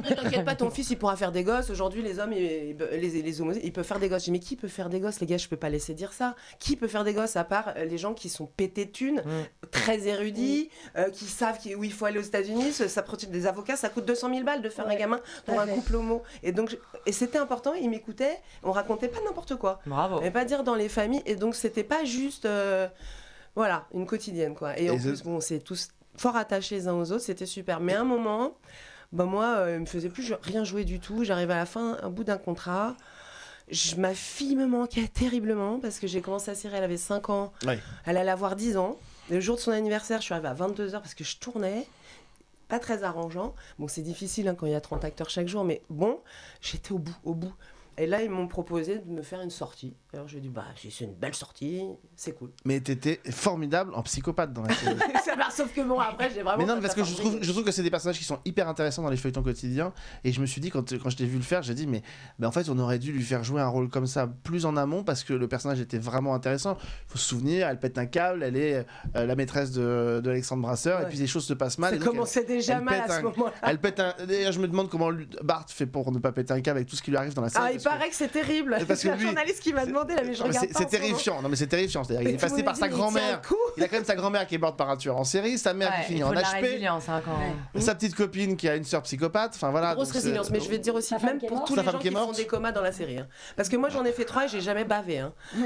t'inquiète pas, ton fils, il pourra faire des gosses. Aujourd'hui, les hommes, les homos, ils peuvent faire des gosses. Je dis, mais qui peut faire des gosses, les gars? Je peux pas laisser dire ça. Qui peut faire des gosses, à part les gens qui sont pétés de thunes, très érudits, qui savent où il faut aller aux États-Unis. Ça protège des avocats, ça coûte 200 000 balles de faire un gamin pour un couple homo. Et donc, c'était important. Il m'écoutait, on racontait pas n'importe quoi. Bravo. Mais pas dire dans les familles, et donc c'était pas juste une quotidienne, quoi. Et en plus, bon, c'est tous fort attachés les uns aux autres, c'était super. Mais à un moment, moi, il me faisait plus rien jouer du tout. J'arrivais à la fin, au bout d'un contrat. Ma fille me manquait terriblement parce que j'ai commencé la série, elle avait 5 ans. Ouais. Elle allait avoir 10 ans. Le jour de son anniversaire, je suis arrivée à 22h parce que je tournais. Pas très arrangeant. Bon, c'est difficile quand il y a 30 acteurs chaque jour, mais bon, j'étais au bout. Et là, ils m'ont proposé de me faire une sortie. Alors j'ai dit, si c'est une belle sortie, c'est cool. Mais t'étais formidable en psychopathe dans la série. Sauf que bon, après, j'ai vraiment... Mais non, parce que je trouve que c'est des personnages qui sont hyper intéressants dans les feuilletons quotidiens. Et je me suis dit, quand je t'ai vu le faire, j'ai dit, mais en fait, on aurait dû lui faire jouer un rôle comme ça plus en amont, parce que le personnage était vraiment intéressant. Il faut se souvenir, elle pète un câble, elle est la maîtresse de Alexandre Brasseur, et puis les choses se passent mal. Ça commençait déjà mal à ce moment-là. Elle pète D'ailleurs, je me demande comment Bart fait pour ne pas péter un câble avec tout ce qui lui arrive dans la série. Il paraît que c'est terrible. C'est un journaliste qui m'a demandé, là, mais je regarde pas. C'est terrifiant. Non, mais c'est terrifiant. C'est-à-dire, il est passé par sa grand-mère. Il a quand même sa grand-mère qui est morte par un tueur en série, sa mère qui finit en HP, sa petite copine qui a une sœur psychopathe. Enfin voilà. Grosse résilience. Mais je vais te dire aussi, même pour tous les gens qui font des comas dans la série. Parce que moi, j'en ai fait 3 et j'ai jamais bavé.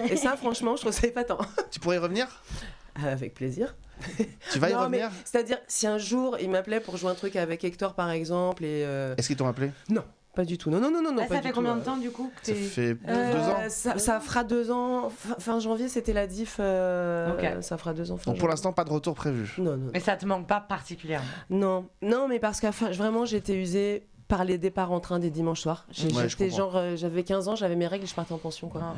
Et ça, franchement, je trouve ça épatant. Tu pourrais y revenir? Avec plaisir. Tu vas y revenir? C'est-à-dire, si un jour il m'appelait pour jouer un truc avec Hector par exemple, Est-ce qu'ils t'ont appelé? Non. Pas du tout. Non. Ça fait combien de temps du coup que Ça fait 2 ans. Ça fera 2 ans. Fin janvier, c'était la diff. Ça fera 2 ans. Donc pour l'instant, pas de retour prévu. Non. Mais ça te manque pas particulièrement? Non, mais parce que vraiment, j'étais usée par les départs en train des dimanches soirs. Ouais, J'étais j'avais 15 ans, j'avais mes règles et je partais en pension, quoi.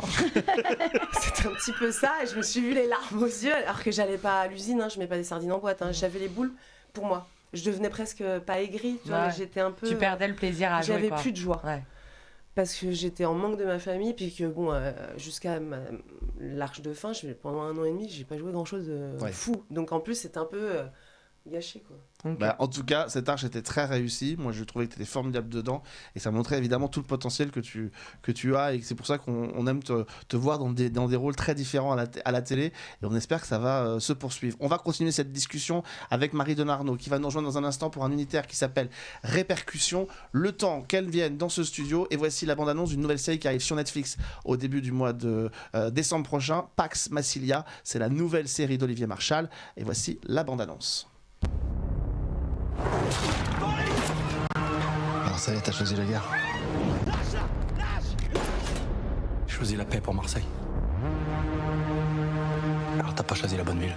C'était un petit peu ça, et je me suis vu les larmes aux yeux, alors que j'allais pas à l'usine, je mets pas des sardines en boîte, j'avais les boules pour moi. Je devenais presque pas aigrie, tu vois, j'étais un peu... Tu perdais le plaisir à jouer, J'avais quoi. plus de joie. Ouais. Parce que j'étais en manque de ma famille, puis que jusqu'à l'Arche de Fin, pendant 1 an et demi, j'ai pas joué grand chose de fou. Donc en plus, c'était un peu gâché, quoi. Okay. En tout cas, cette arche était très réussie. Moi, je trouvais que tu étais formidable dedans. Et ça montrait évidemment tout le potentiel que tu as. Et c'est pour ça qu'on aime te voir dans des rôles très différents à la télé. Et on espère que ça va se poursuivre. On va continuer cette discussion avec Marie Denarnaud, qui va nous rejoindre dans un instant pour un unitaire qui s'appelle Répercussions. Le temps qu'elle vienne dans ce studio. Et voici la bande-annonce d'une nouvelle série qui arrive sur Netflix au début du mois de décembre prochain. Pax Massilia. C'est la nouvelle série d'Olivier Marchal. Et voici la bande-annonce. Alors ça y est, t'as choisi la guerre. J'ai choisi la paix pour Marseille. Alors t'as pas choisi la bonne ville.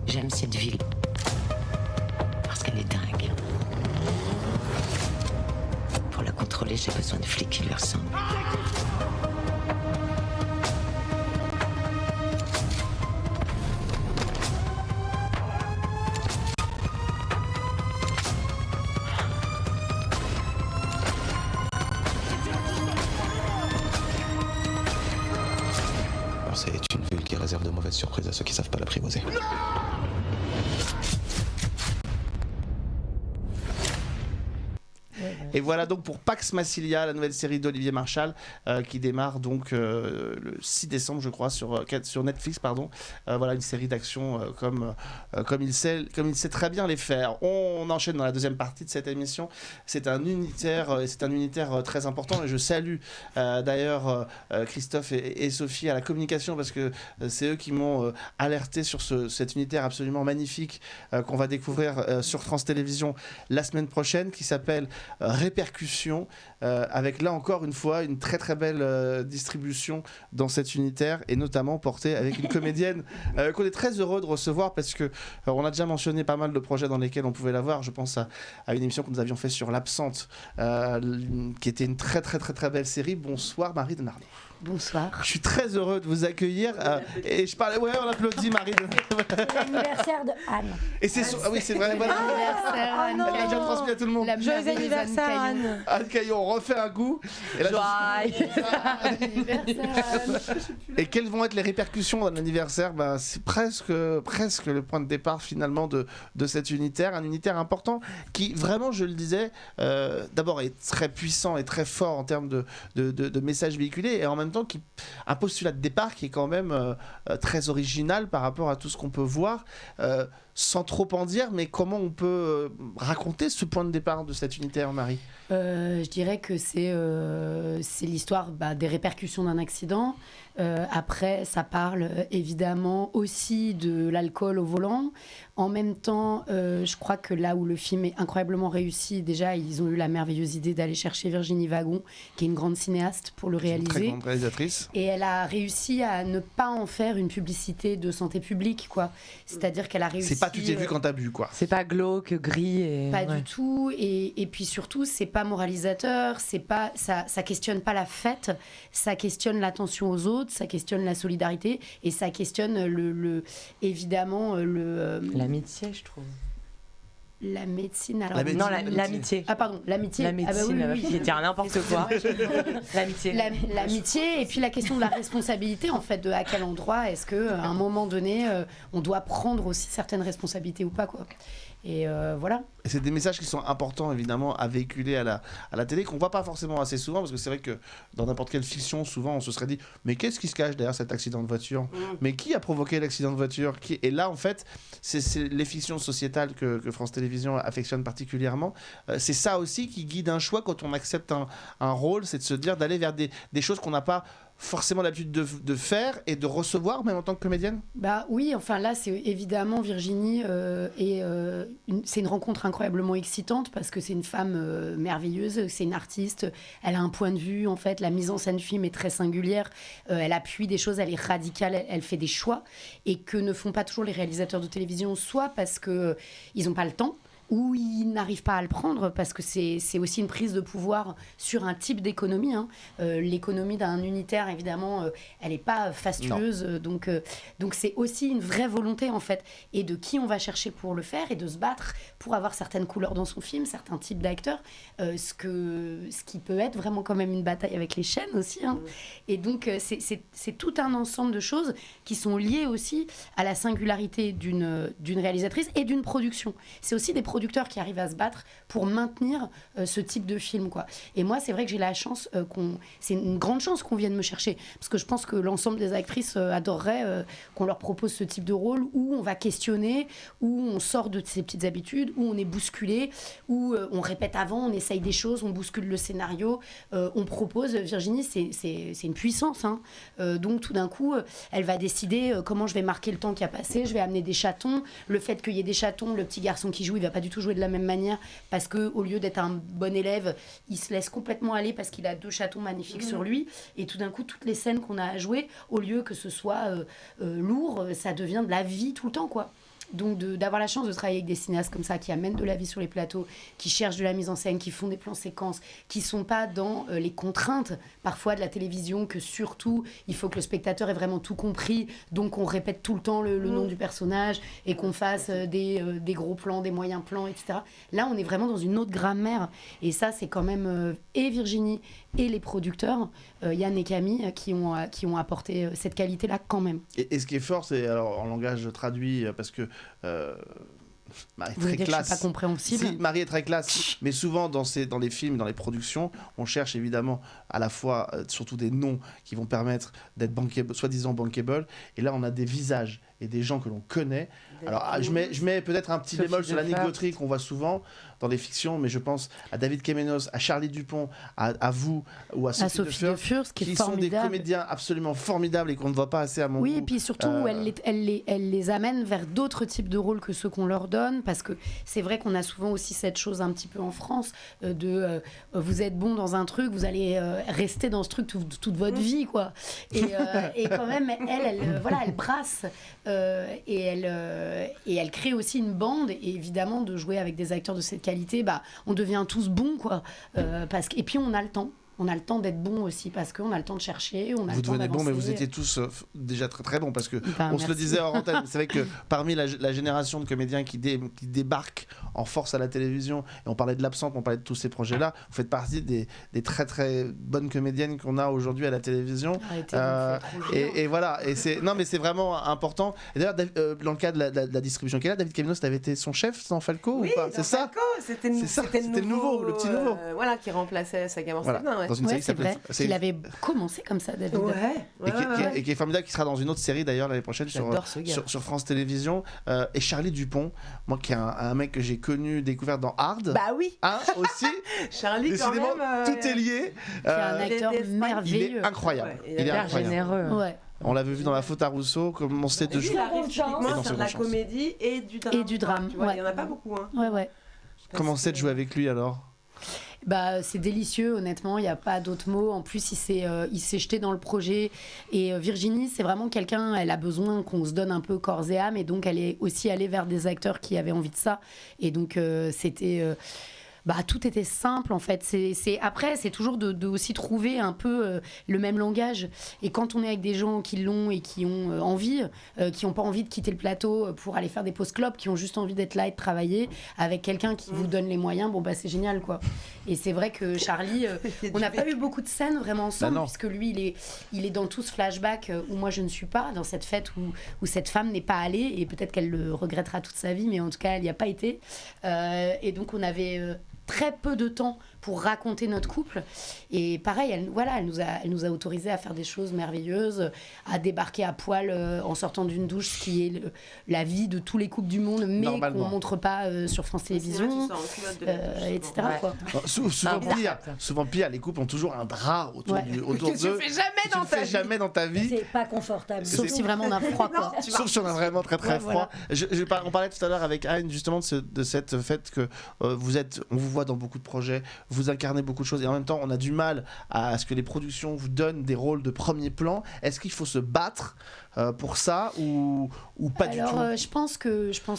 J'aime cette ville parce qu'elle est dingue. Pour la contrôler, j'ai besoin de flics qui lui ressemblent. Marseille est une ville qui réserve de mauvaises surprises à ceux qui savent pas l'apprivoiser. Et voilà donc pour Pax Massilia, la nouvelle série d'Olivier Marchal qui démarre donc le 6 décembre je crois sur Netflix pardon. Voilà une série d'action comme il sait très bien les faire. On enchaîne dans la deuxième partie de cette émission. C'est un unitaire très important et je salue d'ailleurs Christophe et Sophie à la communication parce que c'est eux qui m'ont alerté sur cet unitaire absolument magnifique qu'on va découvrir sur France Télévisions la semaine prochaine qui s'appelle Répercussions, avec là encore une fois une très très belle distribution dans cet unitaire et notamment portée avec une comédienne qu'on est très heureux de recevoir parce que on a déjà mentionné pas mal de projets dans lesquels on pouvait la voir. Je pense à une émission que nous avions fait sur l'absente qui était une très très très très belle série. Bonsoir Marie Denarnaud. Bonsoir. Je suis très heureux de vous accueillir et je parlais on applaudit Marie. C'est l'anniversaire de Anne. Et c'est oui c'est vrai voilà. Anne. Elle a déjà transmis à tout le monde. Joyeux anniversaire Anne. Anne Caillon, on refait un coup. Et là, et quelles vont être les répercussions d'un anniversaire? C'est presque le point de départ finalement de cet unitaire, un unitaire important qui vraiment, je le disais, d'abord est très puissant et très fort en termes de messages véhiculés et en même temps un postulat de départ qui est quand même très original par rapport à tout ce qu'on peut voir. Sans trop en dire, mais comment on peut raconter ce point de départ de cet unitaire, Marie? Je dirais que c'est l'histoire des répercussions d'un accident. Après, ça parle évidemment aussi de l'alcool au volant. En même temps, je crois que là où le film est incroyablement réussi, déjà, ils ont eu la merveilleuse idée d'aller chercher Virginie Wagon, qui est une grande cinéaste, pour le réaliser. Une très grande réalisatrice. Et elle a réussi à ne pas en faire une publicité de santé publique, quoi. C'est-à-dire qu'elle a réussi... C'est pas tu t'es vu quand t'as bu, quoi. C'est pas glauque, gris et... Pas du tout. Et puis surtout, c'est pas moralisateur, ça questionne pas la fête, ça questionne l'attention aux autres, ça questionne la solidarité et ça questionne évidemment l'amitié, je trouve. La médecine, alors... Non, l'amitié. Ah pardon, l'amitié. La médecine, oui. Qui dire n'importe quoi. L'amitié. L'amitié et puis la question de la responsabilité, en fait, de à quel endroit est-ce qu'à un moment donné, on doit prendre aussi certaines responsabilités ou pas, quoi. Et voilà. Et c'est des messages qui sont importants évidemment à véhiculer à la télé qu'on voit pas forcément assez souvent parce que c'est vrai que dans n'importe quelle fiction souvent on se serait dit mais qu'est-ce qui se cache derrière cet accident de voiture mais qui a provoqué l'accident de voiture et là en fait c'est les fictions sociétales que France Télévisions affectionne particulièrement, c'est ça aussi qui guide un choix quand on accepte un rôle, c'est de se dire d'aller vers des choses qu'on n'a pas forcément l'habitude de faire et de recevoir, même en tant que comédienne? Bah oui, enfin là, c'est évidemment Virginie, c'est une rencontre incroyablement excitante parce que c'est une femme merveilleuse, c'est une artiste, elle a un point de vue, en fait, la mise en scène du film est très singulière, elle appuie des choses, elle est radicale, elle fait des choix, et que ne font pas toujours les réalisateurs de télévision, soit parce qu'ils n'ont pas le temps, ou ils n'arrivent pas à le prendre parce que c'est aussi une prise de pouvoir sur un type d'économie. L'économie d'un unitaire, évidemment, elle n'est pas fastueuse. Donc c'est aussi une vraie volonté, en fait, et de qui on va chercher pour le faire et de se battre pour avoir certaines couleurs dans son film, certains types d'acteurs, ce qui peut être vraiment quand même une bataille avec les chaînes aussi. Et donc, c'est tout un ensemble de choses qui sont liées aussi à la singularité d'une réalisatrice et d'une production. C'est aussi des producteurs qui arrivent à se battre pour maintenir ce type de film, quoi. Et moi, c'est vrai que j'ai la chance c'est une grande chance qu'on vienne me chercher, parce que je pense que l'ensemble des actrices adoreraient qu'on leur propose ce type de rôle où on va questionner, où on sort de ses petites habitudes, où on est bousculé, où on répète avant, on essaye des choses, on bouscule le scénario, on propose. Virginie, c'est une puissance, donc tout d'un coup, elle va décider comment je vais marquer le temps qui a passé, je vais amener des chatons, le fait qu'il y ait des chatons, le petit garçon qui joue, il va pas du tout jouer de la même manière parce que au lieu d'être un bon élève, il se laisse complètement aller parce qu'il a 2 chatons magnifiques sur lui, et tout d'un coup toutes les scènes qu'on a à jouer, au lieu que ce soit lourd, ça devient de la vie tout le temps, quoi. Donc d'avoir la chance de travailler avec des cinéastes comme ça qui amènent de la vie sur les plateaux, qui cherchent de la mise en scène, qui font des plans séquences, qui sont pas dans les contraintes parfois de la télévision, que surtout il faut que le spectateur ait vraiment tout compris, donc on répète tout le temps le nom du personnage et qu'on fasse des gros plans, des moyens plans, etc. Là on est vraiment dans une autre grammaire, et ça c'est quand même et Virginie et les producteurs, Yann et Camille, qui ont apporté cette qualité-là quand même. Et ce qui est fort, c'est, alors en langage traduit, parce que Marie est très classe. Je suis pas compréhensible. Si, Marie est très classe, mais souvent dans les films, dans les productions, on cherche évidemment à la fois surtout des noms qui vont permettre d'être soi-disant bankable, et là on a des visages et des gens que l'on connaît. Alors je mets peut-être un petit bémol sur la négauterie qu'on voit souvent dans les fictions, mais je pense à David Kemenos, à Charlie Dupont, à vous ou à Sophie de Furst, qui sont des comédiens absolument formidables et qu'on ne voit pas assez à mon goût. Oui, et puis surtout, elle les amène vers d'autres types de rôles que ceux qu'on leur donne, parce que c'est vrai qu'on a souvent aussi cette chose un petit peu en France vous êtes bon dans un truc, vous allez rester dans ce truc toute votre vie, quoi. Et quand même, elle brasse et elle crée aussi une bande, et évidemment de jouer avec des acteurs de cette qualité, on devient tous bons, quoi, et puis on a le temps. On a le temps d'être bon aussi, parce qu'on a le temps de chercher, on a vous le temps devenez d'avancer. bon, mais vous étiez tous déjà très très bons, parce que on merci. se le disait hors antenne. C'est vrai que parmi la génération de comédiens qui débarquent en force à la télévision, et on parlait de l'Absente, on parlait de tous ces projets-là, vous faites partie des très très bonnes comédiennes qu'on a aujourd'hui à la télévision. Et voilà, et c'est vraiment important. Et d'ailleurs, dans le cas de la distribution qu'elle a, David Kemenos, t'avais été son chef dans Falco, ou pas? C'est ça. C'était le nouveau, le petit nouveau. Voilà, qui remplaçait Saga Morstedin. Dans une série qui s'appelait. Il avait commencé comme ça, David. Et qui est formidable, qui sera dans une autre série d'ailleurs l'année prochaine sur France Télévisions. Et Charlie Dupont, moi qui est un mec que j'ai découvert dans Hard. Bah oui. Aussi. Charlie, décidément, quand même, tout est lié. C'est un acteur merveilleux. Il est incroyable. Il est incroyable. Généreux. Ouais. On l'avait vu dans La Faute à Rousseau, comme on sait de jouer. Il arrive typiquement faire de la comédie et du drame. Il n'y en a pas beaucoup. Ouais. Comment c'est de jouer avec lui alors? C'est délicieux, honnêtement, il n'y a pas d'autre mot. En plus, il s'est jeté dans le projet. Et Virginie, c'est vraiment quelqu'un, elle a besoin qu'on se donne un peu corps et âme. Et donc, elle est aussi allée vers des acteurs qui avaient envie de ça. Et donc, c'était... tout était simple, en fait. Après, c'est toujours de aussi trouver un peu le même langage. Et quand on est avec des gens qui l'ont et qui ont envie, qui n'ont pas envie de quitter le plateau pour aller faire des pauses clopes, qui ont juste envie d'être là et de travailler, avec quelqu'un qui vous donne les moyens, c'est génial, quoi. Et c'est vrai que Charlie, on n'a pas eu beaucoup de scènes vraiment ensemble, puisque lui, il est dans tout ce flashback où moi je ne suis pas, dans cette fête où cette femme n'est pas allée, et peut-être qu'elle le regrettera toute sa vie, mais en tout cas, elle n'y a pas été. Et donc, on avait... très peu de temps pour raconter notre couple. Et pareil, elle nous a autorisé à faire des choses merveilleuses, à débarquer à poil en sortant d'une douche, ce qui est la vie de tous les couples du monde, mais qu'on ne montre pas sur France Télévisions, etc. Quoi. Souvent pire, les couples ont toujours un drap autour d'eux. Tu fais jamais dans ta vie. C'est pas confortable. Sauf si vraiment on a froid. Quoi. Sauf si on a vraiment très très froid. Voilà. On parlait tout à l'heure avec Anne justement de cette fait que on vous voit dans beaucoup de projets, vous incarnez beaucoup de choses et en même temps on a du mal à ce que les productions vous donnent des rôles de premier plan. Est-ce qu'il faut se battre pour ça ou pas du tout? Je pense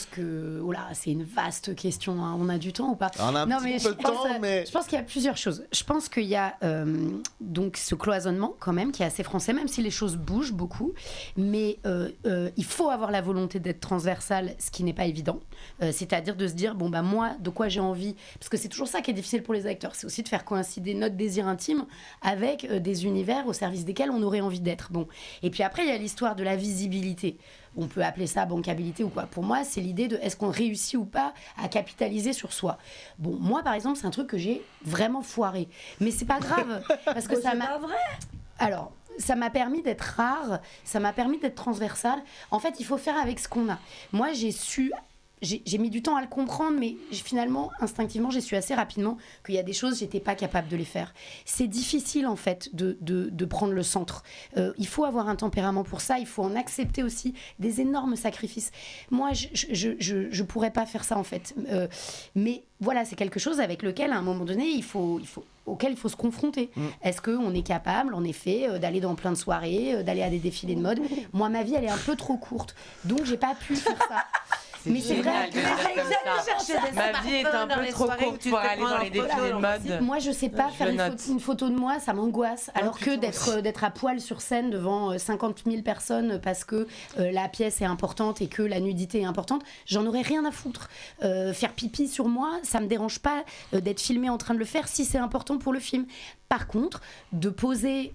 que oh là, c'est une vaste question. Hein. On a du temps ou pas? On a un petit peu de temps, mais je pense qu'il y a plusieurs choses. Je pense qu'il y a donc ce cloisonnement quand même qui est assez français, même si les choses bougent beaucoup. Mais il faut avoir la volonté d'être transversal, ce qui n'est pas évident. C'est-à-dire de se dire bon bah moi de quoi j'ai envie, parce que c'est toujours ça qui est difficile pour les acteurs, c'est aussi de faire coïncider notre désir intime avec des univers au service desquels on aurait envie d'être. Bon. Et puis après il y a l'histoire de la visibilité. On peut appeler ça bancabilité ou quoi. Pour moi, c'est l'idée de est-ce qu'on réussit ou pas à capitaliser sur soi. Bon, moi par exemple, c'est un truc que j'ai vraiment foiré. Mais c'est pas grave parce que ça m'a. C'est pas vrai. Alors. Ça m'a permis d'être rare, ça m'a permis d'être transversale. En fait, il faut faire avec ce qu'on a. Moi, j'ai mis du temps à le comprendre, mais finalement, instinctivement, j'ai su assez rapidement qu'il y a des choses, j'étais pas capable de les faire. C'est difficile, en fait, de prendre le centre. Il faut avoir un tempérament pour ça, il faut en accepter aussi des énormes sacrifices. Moi, je pourrais pas faire ça, en fait. Mais voilà, c'est quelque chose avec lequel, à un moment donné, auquel il faut se confronter. Est-ce qu'on est capable, en effet, d'aller dans plein de soirées, d'aller à des défilés de mode? Moi, ma vie, elle est un peu trop courte, donc j'ai pas pu faire ça. Mais c'est vrai que ma vie est un peu trop courte pour aller dans les défilés de mode. Moi, je sais pas faire une photo de moi, ça m'angoisse. Alors que d'être à poil sur scène devant 50 000 personnes parce que la pièce est importante et que la nudité est importante, j'en aurais rien à foutre. Faire pipi sur moi, ça me dérange pas d'être filmé en train de le faire si c'est important pour le film. Par contre, de poser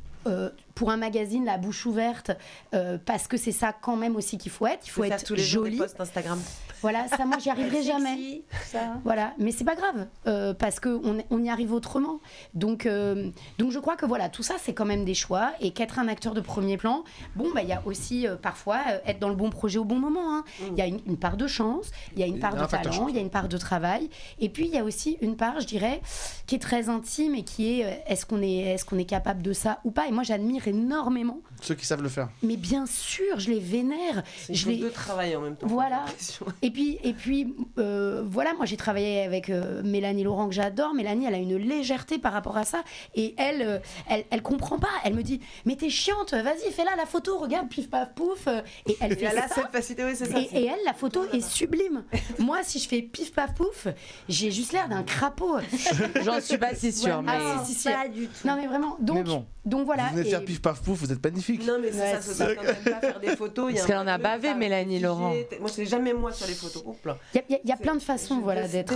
pour un magazine la bouche ouverte parce que c'est ça quand même aussi qu'il faut être. Il faut être tous les jolie. Jours des posts Instagram. Voilà, ça moi j'y arriverai jamais. Ça. Voilà, mais c'est pas grave parce que on y arrive autrement. Donc je crois que voilà, tout ça c'est quand même des choix et qu'être un acteur de premier plan, bon bah il y a aussi parfois être dans le bon projet au bon moment. Hein. Il y a une part de chance, il y a une part de talent, il y a une part de travail et puis il y a aussi une part, je dirais, qui est très intime et qui est est-ce qu'on est capable de ça ou pas. Et moi j'admire énormément ceux qui savent le faire. Mais bien sûr, je les vénère. Je les travailler en même temps. Voilà. Et puis voilà, moi j'ai travaillé avec Mélanie Laurent que j'adore. Mélanie, elle a une légèreté par rapport à ça et elle comprend pas. Elle me dit mais t'es chiante, vas-y fais-la la photo, regarde pif paf pouf. Et elle fait ça. Cette facilité, oui, c'est ça. Et elle, la photo est sublime. Moi, si je fais pif paf pouf, j'ai juste l'air d'un crapaud. J'en suis pas si sûre. Ouais. Mais... si. Pas du tout. Non mais vraiment. Donc voilà. Vous venez de faire pif paf pouf, vous êtes magnifique. Non mais c'est ça quand même pas faire des photos. Parce qu'elle en a bavé, Mélanie Laurent. Moi c'est jamais moi sur les photos. Il y a plein de façons d'être.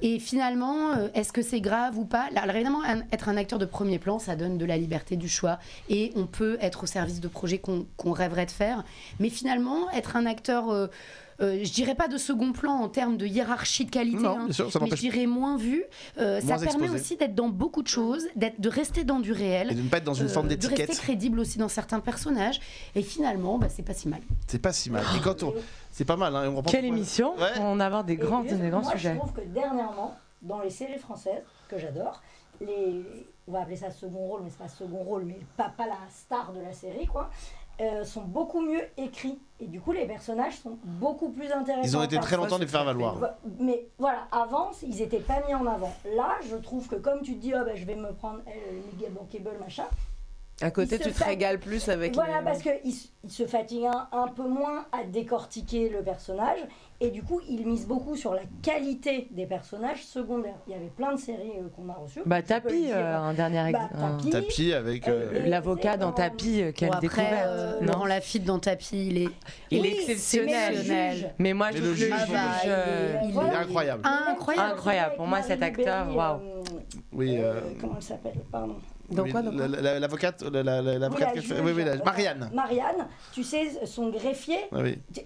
Et finalement, est-ce que c'est grave ou pas? Alors évidemment, être un acteur de premier plan, ça donne de la liberté du choix et on peut être au service de projets qu'on rêverait de faire. Mais finalement, être un acteur je dirais pas de second plan en termes de hiérarchie de qualité, non, sûr, mais je dirais moins vu. Ça permet exposé. aussi d'être dans beaucoup de choses, de rester dans du réel. Et de ne pas être dans une forme d'étiquette. De rester crédible aussi dans certains personnages. Et finalement, c'est pas si mal. C'est pas si mal. Et quand c'est pas mal. Hein, quelle émission on aborde des grands sujets. Moi, je trouve que dernièrement, dans les séries françaises, que j'adore, on va appeler ça second rôle, mais c'est pas second rôle, mais pas la star de la série, quoi. Sont beaucoup mieux écrits et du coup les personnages sont beaucoup plus intéressants. Ils ont été très longtemps les faire valoir. Mais voilà, avant ils étaient pas mis en avant. Là je trouve que comme tu te dis je vais me prendre Miguel Bankable machin. À côté tu te régales plus avec. Voilà parce qu'il se fatigue un peu moins à décortiquer le personnage et du coup il mise beaucoup sur la qualité des personnages secondaires. Il y avait plein de séries qu'on a reçues. Tapi, un dernier exemple. Tapi avec l'avocat dans Tapi, quelle découverte. Laurent Lafitte dans Tapi, il est exceptionnel. Mais moi je le juge. Il est incroyable. Incroyable. Pour moi cet acteur, waouh. Oui. Comment il s'appelle? Pardon. Dans quoi, l'avocate, Marianne. Marianne, tu sais, son greffier,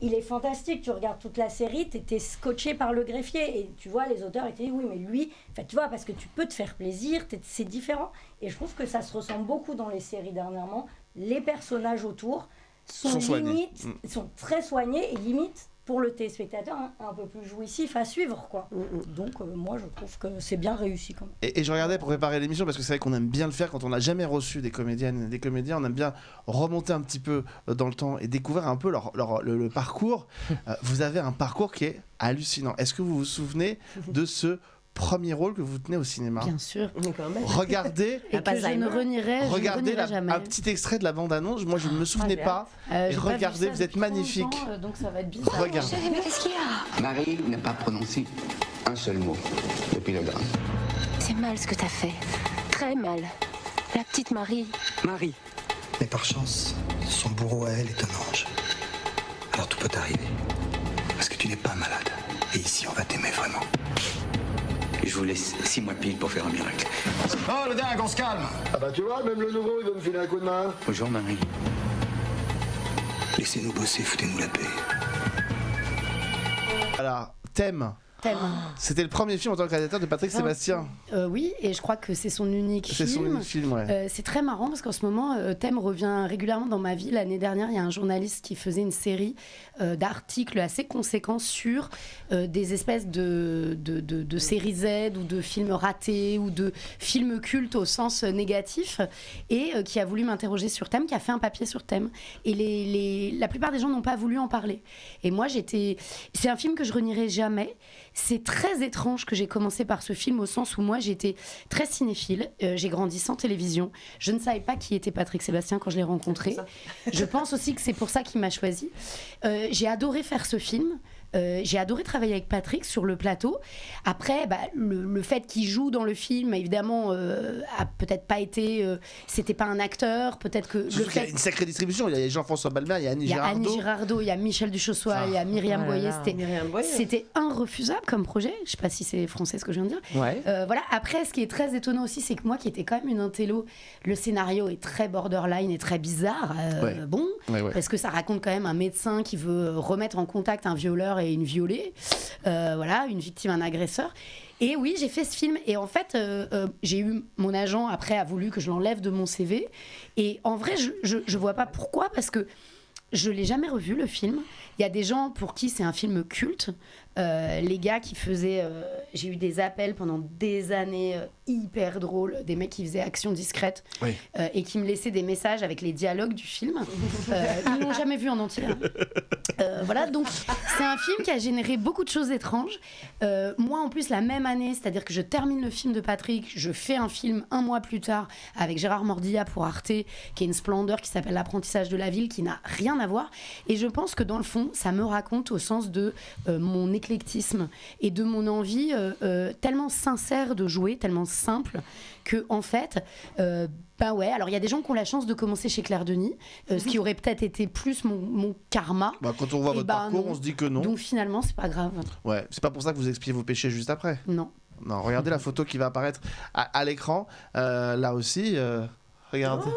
il est fantastique. Tu regardes toute la série, t'es scotché par le greffier. Et tu vois, les auteurs étaient dit, oui, mais lui, tu vois, parce que tu peux te faire plaisir, c'est différent. Et je trouve que ça se ressent beaucoup dans les séries dernièrement. Les personnages autour sont très soignés et limite, pour le téléspectateur, un peu plus jouissif à suivre, quoi. Donc moi je trouve que c'est bien réussi quand même. Et je regardais pour préparer l'émission, parce que c'est vrai qu'on aime bien le faire quand on n'a jamais reçu des comédiennes et des comédiens, on aime bien remonter un petit peu dans le temps et découvrir un peu le parcours. Vous avez un parcours qui est hallucinant. Est-ce que vous vous souvenez de ce premier rôle que vous tenez au cinéma? Bien sûr. Regardez, et que je ne renierai jamais. Un petit extrait de la bande-annonce. Moi, je ne me souvenais pas. Et regardez, vous êtes magnifique. Donc ça va être bizarre. Regardez. Chérie, mais qu'est-ce qu'il y a? Marie n'a pas prononcé un seul mot depuis le drame. C'est mal ce que t'as fait. Très mal. La petite Marie. Marie. Mais par chance, son bourreau à elle est un ange. Alors tout peut arriver. Parce que tu n'es pas malade. Et ici, on va t'aimer vraiment. Je vous laisse 6 mois pile pour faire un miracle. Oh, le dingue, on se calme. Ah bah tu vois, même le nouveau, il va me filer un coup de main. Bonjour, Marie. Laissez-nous bosser, foutez-nous la paix. Alors, thème. C'était le premier film en tant que réalisateur de Patrick Sébastien. Oui, et je crois que c'est son unique film. C'est son unique film, ouais. C'est très marrant parce qu'en ce moment, Thème revient régulièrement dans ma vie. L'année dernière, il y a un journaliste qui faisait une série d'articles assez conséquents sur des espèces de séries Z ou de films ratés ou de films cultes au sens négatif et qui a voulu m'interroger sur Thème, qui a fait un papier sur Thème. Et la plupart des gens n'ont pas voulu en parler. Et moi, c'est un film que je renierai jamais. C'est très étrange que j'ai commencé par ce film au sens où moi j'étais très cinéphile, j'ai grandi sans télévision, je ne savais pas qui était Patrick Sébastien quand je l'ai rencontré. Je pense aussi que c'est pour ça qu'il m'a choisi. J'ai adoré faire ce film. J'ai adoré travailler avec Patrick sur le plateau. Après, le fait qu'il joue dans le film, évidemment, a peut-être pas été. C'était pas un acteur. Peut-être que. Il y a une sacrée distribution. Il y a Jean-François Balmer, il y a Annie Girardot. Il y a Michel Duchossois, il y a Myriam Boyer. C'était irrefusable comme projet. Je sais pas si c'est français ce que je viens de dire. Ouais. Voilà. Après, ce qui est très étonnant aussi, c'est que moi, qui étais quand même une intello, le scénario est très borderline et très bizarre. Parce que ça raconte quand même un médecin qui veut remettre en contact un violeur et une violée, une victime, un agresseur. Et oui, j'ai fait ce film. Et en fait, j'ai eu mon agent, après, a voulu que je l'enlève de mon CV. Et en vrai, je vois pas pourquoi, parce que je l'ai jamais revu, le film. Il y a des gens pour qui c'est un film culte. Les gars qui faisaient... j'ai eu des appels pendant des années hyper drôles, des mecs qui faisaient Action discrète et qui me laissaient des messages avec les dialogues du film. Ils l'ont jamais vu en entier. Donc c'est un film qui a généré beaucoup de choses étranges. Moi, en plus, la même année, c'est-à-dire que je termine le film de Patrick, je fais un film 1 mois plus tard avec Gérard Mordillat pour Arte, qui est une splendeur qui s'appelle L'apprentissage de la ville, qui n'a rien à voir. Et je pense que dans le fond, ça me raconte au sens de mon éclectisme et de mon envie tellement sincère de jouer, tellement simple que en fait alors il y a des gens qui ont la chance de commencer chez Claire Denis, ce qui aurait peut-être été plus mon karma. Quand on voit votre parcours, on se dit que non. Donc finalement, c'est pas grave. Ouais, c'est pas pour ça que vous expiez vos péchés juste après. Non, regardez la photo qui va apparaître à l'écran. Là aussi, regardez.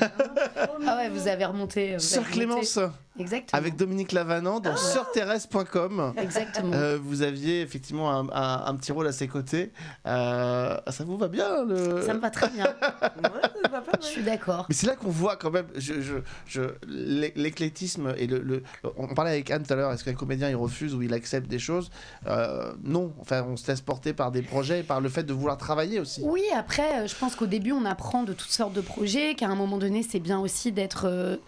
Ah ouais, vous avez remonté. Sœur Clémence. Exactement. Avec Dominique Lavanant dans soeurthérèse.com. Exactement. Vous aviez effectivement un petit rôle à ses côtés. Ça vous va bien Ça me va très bien. Je suis d'accord. Mais c'est là qu'on voit quand même l'éclectisme et on parlait avec Anne tout à l'heure. Est-ce qu'un comédien il refuse ou il accepte des choses Non. Enfin, on se laisse porter par des projets et par le fait de vouloir travailler aussi. Oui. Après, je pense qu'au début, on apprend de toutes sortes de projets. Qu'à un moment donné, c'est bien aussi d'être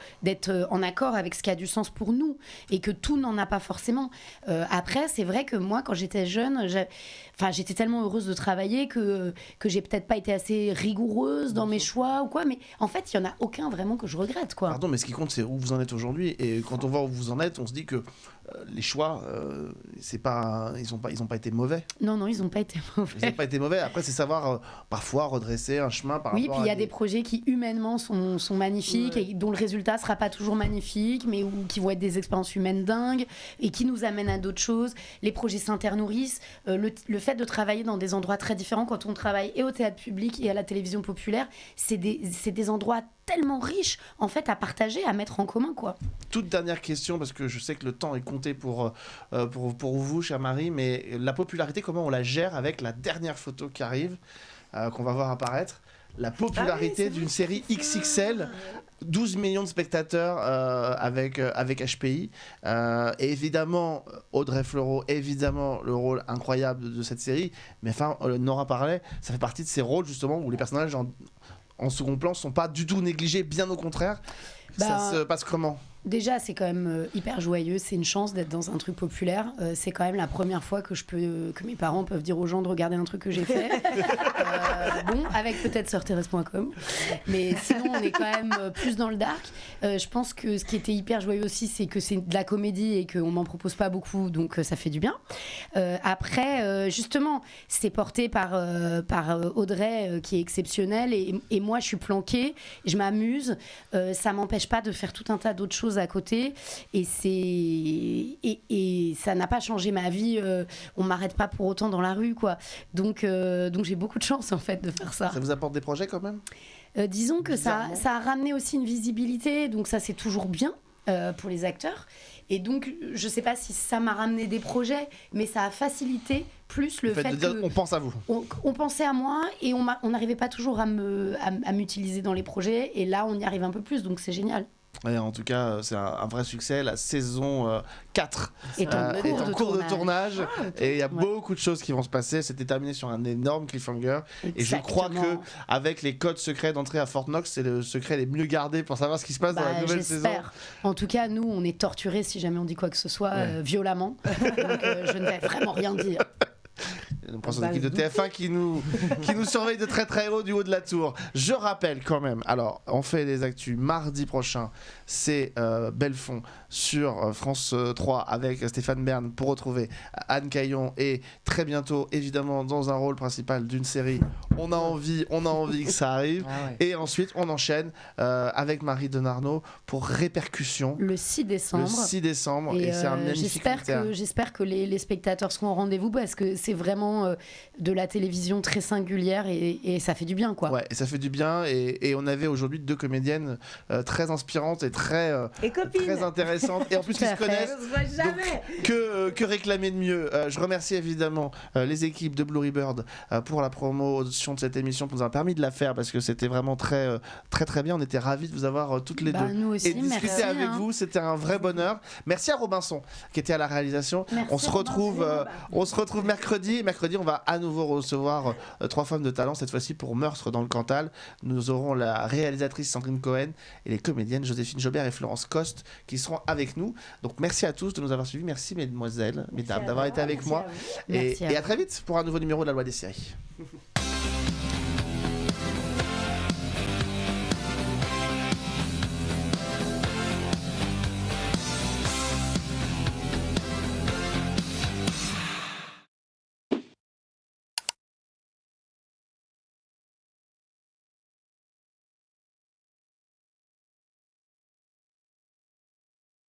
en accord avec ce qui a du sens pour nous et que tout n'en a pas forcément. Après, c'est vrai que moi, quand j'étais jeune, j'étais tellement heureuse de travailler que j'ai peut-être pas été assez rigoureuse dans mes choix ou quoi, mais en fait, il y en a aucun vraiment que je regrette, quoi. Pardon, mais ce qui compte, c'est où vous en êtes aujourd'hui. Et quand on voit où vous en êtes, on se dit que les choix, ils ont pas été mauvais. Non, ils ont pas été mauvais. Ils ont pas été mauvais. Après, c'est savoir parfois redresser un chemin par rapport à... Oui, puis il y a des projets qui humainement sont magnifiques et dont le résultat sera pas toujours magnifique, mais qui vont être des expériences humaines dingues et qui nous amènent à d'autres choses. Les projets s'internourrissent. Le fait de travailler dans des endroits très différents, quand on travaille et au théâtre public et à la télévision populaire, c'est des endroits tellement riches en fait à partager, à mettre en commun, quoi. Toute dernière question, parce que je sais que le temps est compté pour vous, chère Marie, mais la popularité, comment on la gère avec la dernière photo qui arrive, qu'on va voir apparaître, la popularité d'une série XXL, 12 millions de spectateurs avec HPI, et évidemment Audrey Fleurot, évidemment le rôle incroyable de cette série, mais enfin Nora parlait, ça fait partie de ces rôles justement où les personnages en second plan sont pas du tout négligés, bien au contraire. Ça se passe comment ? Déjà, c'est quand même hyper joyeux. C'est une chance d'être dans un truc populaire. C'est quand même la première fois que mes parents peuvent dire aux gens de regarder un truc que j'ai fait. Bon, avec peut-être sorteres.com. Mais sinon, on est quand même plus dans le dark. Je pense que ce qui était hyper joyeux aussi, c'est que c'est de la comédie et qu'on m'en propose pas beaucoup, donc ça fait du bien. Après, justement, c'est porté par Audrey, qui est exceptionnelle, et moi, je suis planquée, je m'amuse. Ça m'empêche pas de faire tout un tas d'autres choses à côté, et ça n'a pas changé ma vie. On m'arrête pas pour autant dans la rue, quoi. Donc j'ai beaucoup de chance en fait de faire ça. Ça vous apporte des projets quand même ? Disons que ça a ramené aussi une visibilité, donc ça c'est toujours bien pour les acteurs. Et donc je sais pas si ça m'a ramené des projets, mais ça a facilité plus le fait de dire, que on pense à vous. On pensait à moi, et on n'arrivait pas toujours à m'utiliser dans les projets, et là on y arrive un peu plus, donc c'est génial. Ouais, en tout cas, c'est un vrai succès. La saison 4 est en cours de tournage. Et il y a beaucoup de choses qui vont se passer. C'était terminé sur un énorme cliffhanger. Exactement. Et je crois qu'avec les codes secrets d'entrée à Fort Knox, c'est le secret les mieux gardés pour savoir ce qui se passe dans la nouvelle saison. En tout cas, nous, on est torturés si jamais on dit quoi que ce soit violemment. Donc, je ne vais vraiment rien dire. On pense aux équipes de TF1 qui nous surveillent de très très haut du haut de la tour. Je rappelle quand même, alors on fait des actus mardi prochain, c'est Belfond sur France 3 avec Stéphane Bern pour retrouver Anne Caillon, et très bientôt évidemment dans un rôle principal d'une série. On a envie que ça arrive. Et ensuite on enchaîne avec Marie Denarnaud pour Répercussions le 6 décembre. Et c'est un magnifique j'espère que les spectateurs seront au rendez-vous, parce que c'est vraiment de la télévision très singulière, et ça fait du bien, quoi. Ouais, et ça fait du bien, et on avait aujourd'hui 2 comédiennes très inspirantes et très intéressantes, et en plus qui se connaissent. Donc, que réclamer de mieux. Je remercie évidemment les équipes de Blue Bird pour la promotion de cette émission, pour nous avoir permis de la faire, parce que c'était vraiment très très bien. On était ravis de vous avoir toutes les deux. Nous aussi, et discuter avec vous, c'était un vrai bonheur. Merci à Robinson qui était à la réalisation. On se retrouve mercredi. Mercredi, on va à nouveau recevoir 3 femmes de talent, cette fois-ci pour Meurtre dans le Cantal. Nous aurons la réalisatrice Sandrine Cohen et les comédiennes Joséphine Jobert et Florence Coste qui seront avec nous. Donc merci à tous de nous avoir suivis. Merci mesdames, d'avoir été avec moi. Et à très vite pour un nouveau numéro de La Loi des séries.